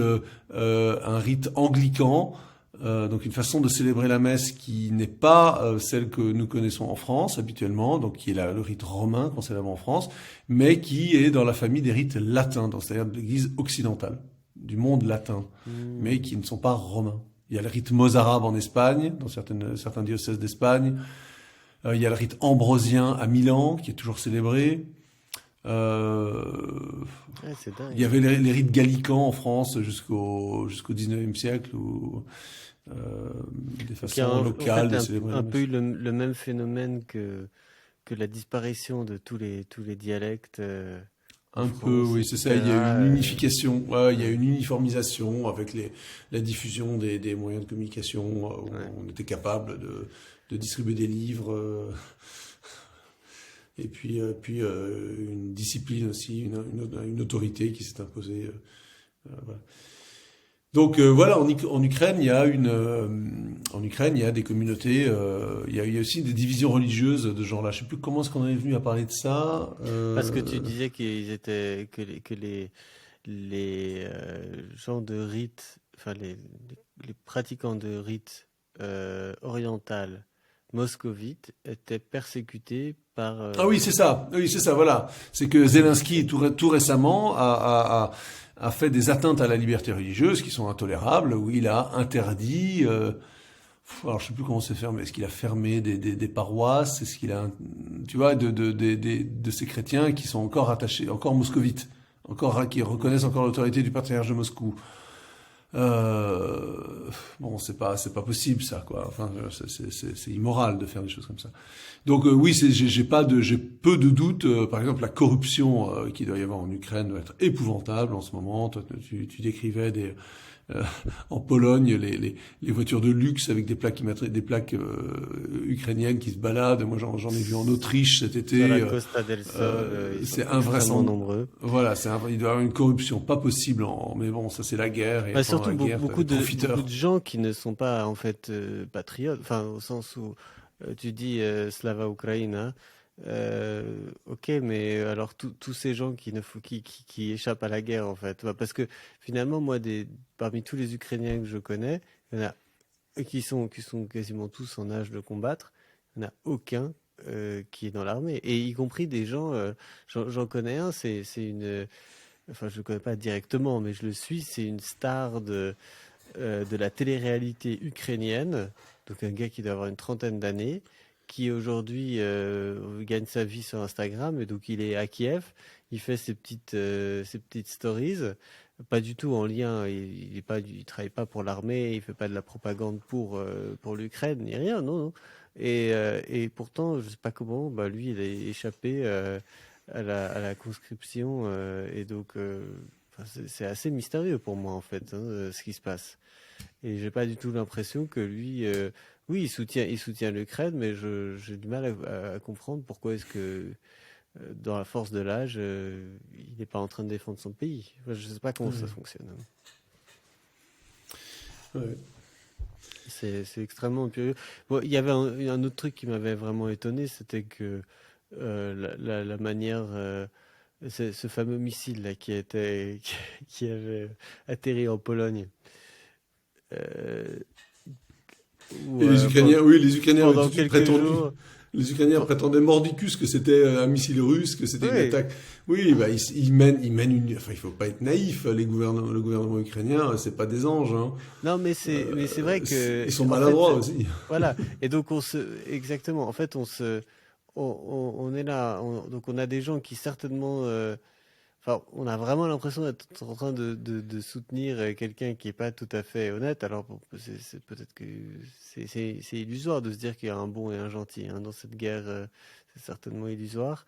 un rite anglican, donc une façon de célébrer la messe qui n'est pas celle que nous connaissons en France habituellement, donc qui est le rite romain qu'on célèbre en France, mais qui est dans la famille des rites latins, c'est-à-dire de l'Église occidentale, du monde latin, mais qui ne sont pas romains. Il y a le rite mozarabe en Espagne, dans certains diocèses d'Espagne. Il y a le rite ambrosien à Milan, qui est toujours célébré. Il y avait les rites gallicans en France jusqu'au 19e siècle, où des façons locales de célébrer. Un peu le même phénomène que la disparition de tous les dialectes. Un peu, oui, c'est ça. Il y a une unification, il y a une uniformisation avec la diffusion des moyens de communication où on était capable de distribuer des livres. Et puis une discipline aussi, une autorité qui s'est imposée. Voilà. Donc voilà, en Ukraine, en Ukraine, il y a des communautés, il y a aussi des divisions religieuses de ce genre-là. Je sais plus comment est-ce qu'on en est venu à parler de ça. Parce que tu disais que les gens de rites, enfin les pratiquants de rites oriental moscovites étaient persécutés par Ah oui, c'est ça. Oui, c'est ça. Voilà, c'est que Zelensky tout récemment a fait des atteintes à la liberté religieuse qui sont intolérables, où il a interdit. Alors je sais plus comment c'est fermé. Est-ce qu'il a fermé des paroisses? Est-ce qu'il a, tu vois, de ces chrétiens qui sont encore attachés, encore moscovites, encore qui reconnaissent encore l'autorité du patriarche de Moscou. Bon, c'est pas possible ça, quoi. Enfin, c'est immoral de faire des choses comme ça. Donc oui, j'ai peu de doutes. Par exemple, la corruption qu'il doit y avoir en Ukraine doit être épouvantable en ce moment. Toi, tu décrivais euh, en Pologne les voitures de luxe avec des plaques des plaques ukrainiennes qui se baladent. Moi, j'en ai vu en Autriche cet sur la été. Costa del Sol, ils sont C'est extrêmement invraisemblable. nombreux. Voilà, il doit y avoir une corruption pas possible. Mais bon, ça c'est la guerre et Bah, pendant surtout la guerre, t'as les beaucoup de profiteurs. gens qui ne sont pas en fait patriotes, enfin au sens où tu dis Slava Ukraina, ok, mais alors tous ces gens qui ne fou- qui échappent à la guerre en fait. Bah, parce que finalement moi parmi tous les Ukrainiens que je connais, il y en a qui sont quasiment tous en âge de combattre, il n'y en a aucun qui est dans l'armée, et y compris des gens, j'en connais un, c'est une, enfin je le connais pas directement, mais je le suis, c'est une star de la télé-réalité ukrainienne, donc un gars qui doit avoir une trentaine d'années, qui aujourd'hui gagne sa vie sur Instagram, et donc il est à Kiev, il fait ses petites stories, pas du tout en lien, il travaille pas pour l'armée, il fait pas de la propagande pour l'Ukraine, ni rien, non, non. Et pourtant, je sais pas comment, bah lui, il a échappé à la conscription, et donc enfin, c'est assez mystérieux pour moi en fait, hein, ce qui se passe. Et j'ai pas du tout l'impression que lui, oui, il soutient l'Ukraine, mais j'ai du mal à comprendre pourquoi est-ce que dans la force de l'âge, il n'est pas en train de défendre son pays. Enfin, je sais pas comment ça Ouais. fonctionne, hein. Ouais. C'est extrêmement curieux. Bon, il y avait un autre truc qui m'avait vraiment étonné, c'était que la manière, ce fameux missile là qui avait atterri en Pologne, euh, où Et les Ukrainiens, oui, les Ukrainiens avaient tout pendant de suite quelques prétendu. jours. Les Ukrainiens prétendaient mordicus que c'était un missile russe, que c'était une Oui, attaque. Oui, bah ils mènent une. Enfin, il faut pas être naïf. Le gouvernement ukrainien, c'est pas des anges. Hein. non, mais c'est vrai Ils que, sont en fait, maladroits aussi. voilà. Et donc exactement. En fait, on est là. Donc on a des gens qui certainement, enfin, on a vraiment l'impression d'être en train de soutenir quelqu'un qui est pas tout à fait honnête. Alors bon, peut-être que c'est illusoire de se dire qu'il y a un bon et un gentil, hein, dans cette guerre. C'est certainement illusoire.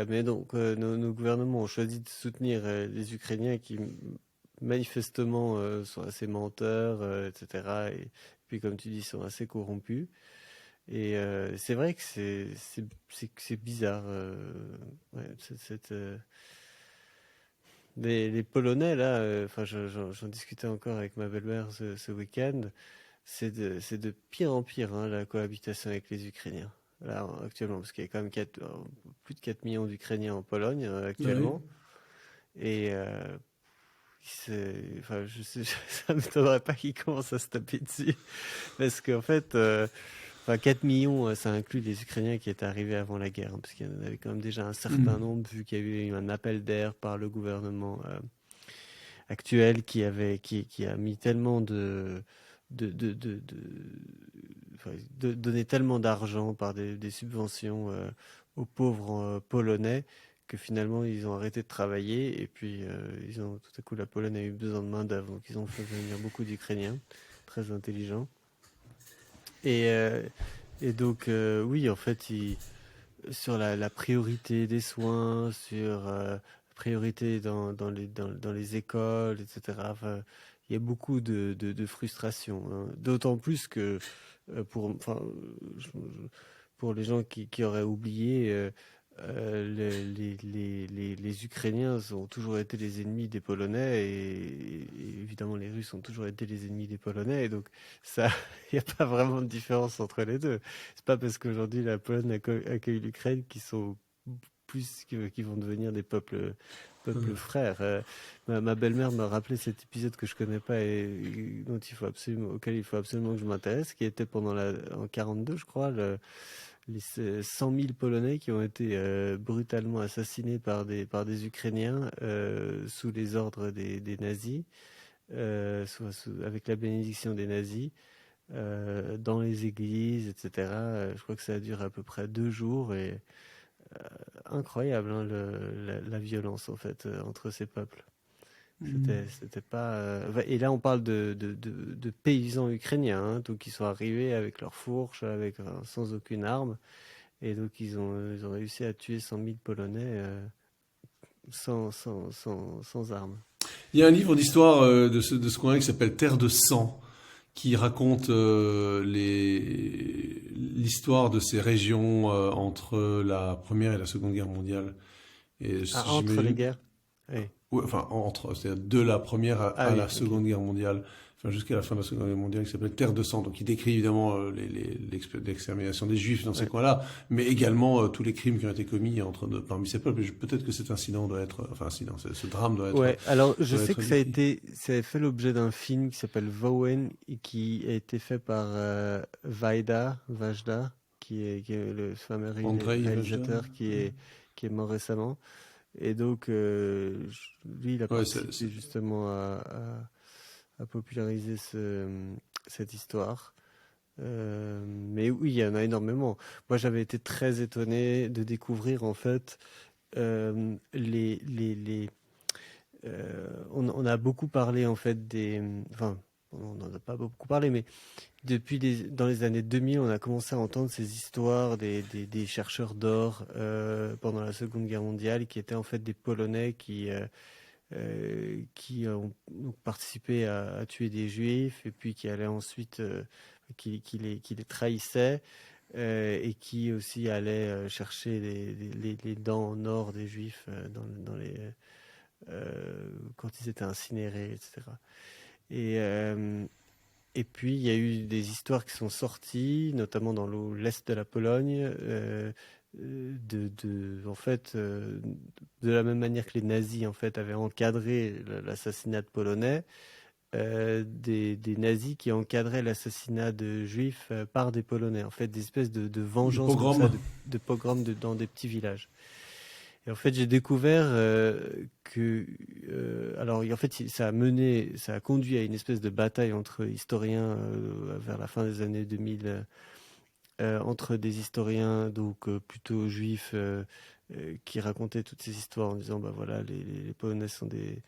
Mais donc nos gouvernements ont choisi de soutenir les Ukrainiens qui manifestement sont assez menteurs, etc. Et puis comme tu dis, sont assez corrompus. Et c'est vrai que c'est bizarre. Ouais, les Polonais là, enfin j'en discutais encore avec ma belle-mère ce week-end. C'est de pire en pire, hein, la cohabitation avec les Ukrainiens. Là actuellement, parce qu'il y a quand même plus de 4 millions d'Ukrainiens en Pologne Oui. actuellement. Et enfin, ça ne m'étonnerait pas qu'ils commencent à se taper dessus. Parce qu'en fait, enfin, 4 millions, ça inclut les Ukrainiens qui étaient arrivés avant la guerre, hein, parce qu'il y en avait quand même déjà un certain Hmm. nombre, vu qu'il y a eu un appel d'air par le gouvernement actuel qui a mis tellement enfin, donné tellement d'argent par des subventions aux pauvres polonais que finalement ils ont arrêté de travailler et puis tout à coup la Pologne a eu besoin de main-d'œuvre, donc ils ont fait venir beaucoup d'Ukrainiens très intelligents et, euh, et donc oui, en fait sur la priorité des soins, sur la priorité dans les écoles, etc. Enfin, il y a beaucoup de frustration, hein. D'autant plus que enfin, pour les gens qui auraient oublié, les Ukrainiens ont toujours été les ennemis des Polonais et évidemment, les Russes ont toujours été les ennemis des Polonais, et donc ça, il n'y a pas vraiment de différence entre les deux. C'est pas parce qu'aujourd'hui la Pologne accueille l'Ukraine qui vont devenir des peuples frères. Ma belle-mère m'a rappelé cet épisode que je connais pas et auquel il faut absolument que je m'intéresse, qui était en 42, je crois, les 100 000 Polonais qui ont été brutalement assassinés par des Ukrainiens sous les ordres des nazis, avec la bénédiction des nazis, dans les églises, etc. Je crois que ça a duré à peu près 2 jours et incroyable, hein, la violence en fait entre ces peuples. C'était pas. Et là, on parle de paysans ukrainiens, hein, donc ils sont arrivés avec leurs fourches, sans aucune arme, et donc ils ont réussi à tuer 100 000 Polonais sans armes. Il y a un livre d'histoire de ce coin qui s'appelle Terre de sang, qui raconte l'histoire de ces régions entre la Première et la Seconde Guerre mondiale. Et entre les guerres. Oui. Ouais, enfin, c'est-à-dire de la Première à la Seconde Guerre mondiale, enfin, jusqu'à la fin de la Seconde Guerre mondiale, qui s'appelle Terre de sang. Donc, il décrit évidemment l'extermination des Juifs dans ces coins-là, mais également tous les crimes qui ont été commis parmi ces peuples. Peut-être que cet incident doit être, ce drame doit être. Ouais, alors je sais que ça a fait l'objet d'un film qui s'appelle Wowen et qui a été fait par Vajda, qui est le fameux réalisateur qui est mort récemment. Et donc, lui, il a participé justement à populariser cette histoire. Mais oui, il y en a énormément. Moi, j'avais été très étonné de découvrir, en fait, on a beaucoup parlé, en fait, on n'en a pas beaucoup parlé, mais dans les années 2000, on a commencé à entendre ces histoires des chercheurs d'or pendant la Seconde Guerre mondiale, qui étaient en fait des Polonais qui ont participé à tuer des Juifs et puis qui allaient ensuite, qui les trahissaient et qui aussi allaient chercher les dents en or des Juifs quand ils étaient incinérés, etc. Et puis, il y a eu des histoires qui sont sorties, notamment dans l'est de la Pologne, en fait, de la même manière que les nazis en fait, avaient encadré l'assassinat de Polonais, des nazis qui encadraient l'assassinat de Juifs par des Polonais. En fait, des espèces de vengeance comme ça, de pogroms dans des petits villages. Et en fait, j'ai découvert que, alors en fait, ça a conduit à une espèce de bataille entre historiens vers la fin des années 2000, entre des historiens donc plutôt juifs qui racontaient toutes ces histoires en disant bah voilà les Polonais sont des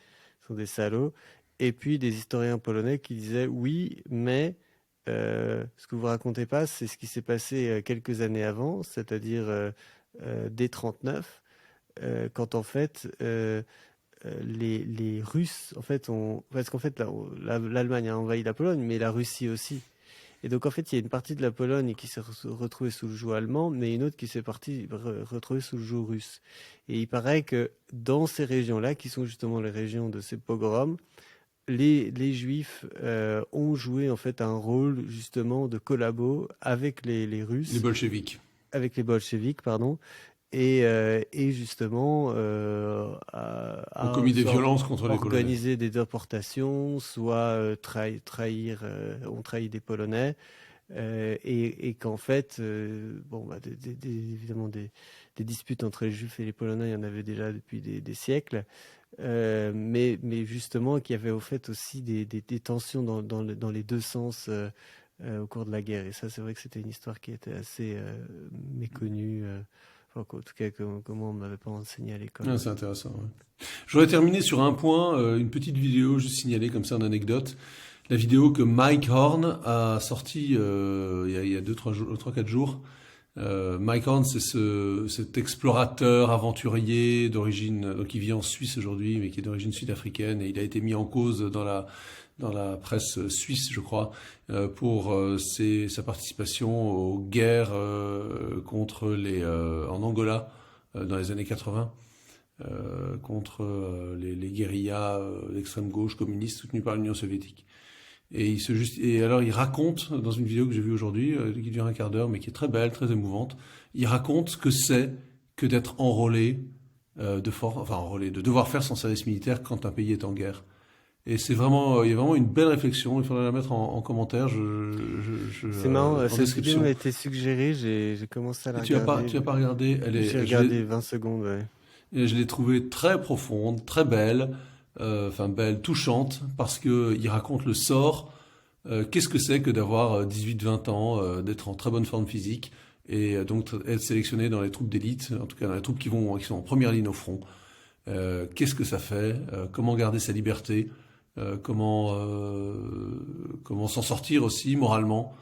salauds, et puis des historiens polonais qui disaient oui, mais ce que vous racontez pas, c'est ce qui s'est passé quelques années avant, c'est-à-dire dès 1939. Quand en fait les Russes en fait parce qu'en fait l'Allemagne a envahi la Pologne, mais la Russie aussi, et donc en fait il y a une partie de la Pologne qui s'est retrouvée sous le joug allemand, mais une autre qui s'est retrouvée sous le joug russe. Et il paraît que dans ces régions-là, qui sont justement les régions de ces pogroms, les Juifs ont joué en fait un rôle justement de collabo avec les Russes, les bolcheviks, pardon. Et justement ont commis des violences contre les Polonais, organisé des déportations, soit ont trahi des Polonais, et qu'en fait évidemment des disputes entre les Juifs et les Polonais, il y en avait déjà depuis des siècles, mais justement qu'il y avait au fait aussi des tensions dans les deux sens au cours de la guerre. Et ça, c'est vrai que c'était une histoire qui était assez méconnue. En tout cas, comment on ne m'avait pas enseigné à l'école. Ah, c'est intéressant. Ouais. Je voudrais terminer sur un point, une petite vidéo, juste signalée comme ça en anecdote. La vidéo que Mike Horn a sortie il y a 3-4 jours. Mike Horn, c'est cet explorateur, aventurier d'origine, donc il vit en Suisse aujourd'hui, mais qui est d'origine sud-africaine, et il a été mis en cause dans la presse suisse, je crois, pour sa participation aux guerres contre en Angola dans les années 80. contre les guérillas d'extrême gauche communistes soutenues par l'Union soviétique. Et alors il raconte, dans une vidéo que j'ai vue aujourd'hui, qui dure un quart d'heure, mais qui est très belle, très émouvante, il raconte ce que c'est que d'être enrôlé, de devoir faire son service militaire quand un pays est en guerre. Et c'est vraiment, il y a vraiment une belle réflexion. Il faudrait la mettre en commentaire. C'est marrant, En cette vidéo description. m'a été suggérée, j'ai commencé à la Et regarder. tu as pas regardé. J'ai regardé 20 secondes, ouais. Et je l'ai trouvée très profonde, très belle, belle, touchante, parce que il raconte le sort. Qu'est-ce que c'est que d'avoir 18-20 ans, d'être en très bonne forme physique et donc être sélectionné dans les troupes d'élite, en tout cas dans les troupes qui sont en première ligne au front. Qu'est-ce que ça fait? Comment garder sa liberté? Comment s'en sortir aussi moralement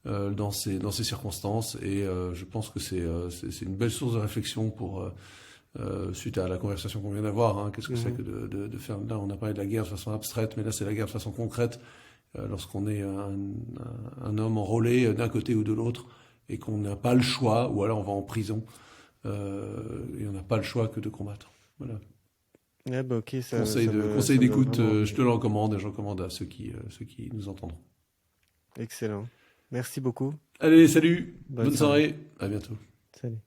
dans ces circonstances? Et je pense que c'est une belle source de réflexion pour suite à la conversation qu'on vient d'avoir. Hein. Qu'est-ce que c'est que de faire? Là, on a parlé de la guerre de façon abstraite, mais là, c'est la guerre de façon concrète. Lorsqu'on est un homme enrôlé d'un côté ou de l'autre et qu'on n'a pas le choix, ou alors on va en prison et on n'a pas le choix que de combattre. Voilà. Ah bah ok, Conseil d'écoute, vraiment... je te le recommande et je recommande à ceux qui nous entendront. Excellent. Merci beaucoup. Allez, salut, bonne soirée. soirée, à bientôt. Salut.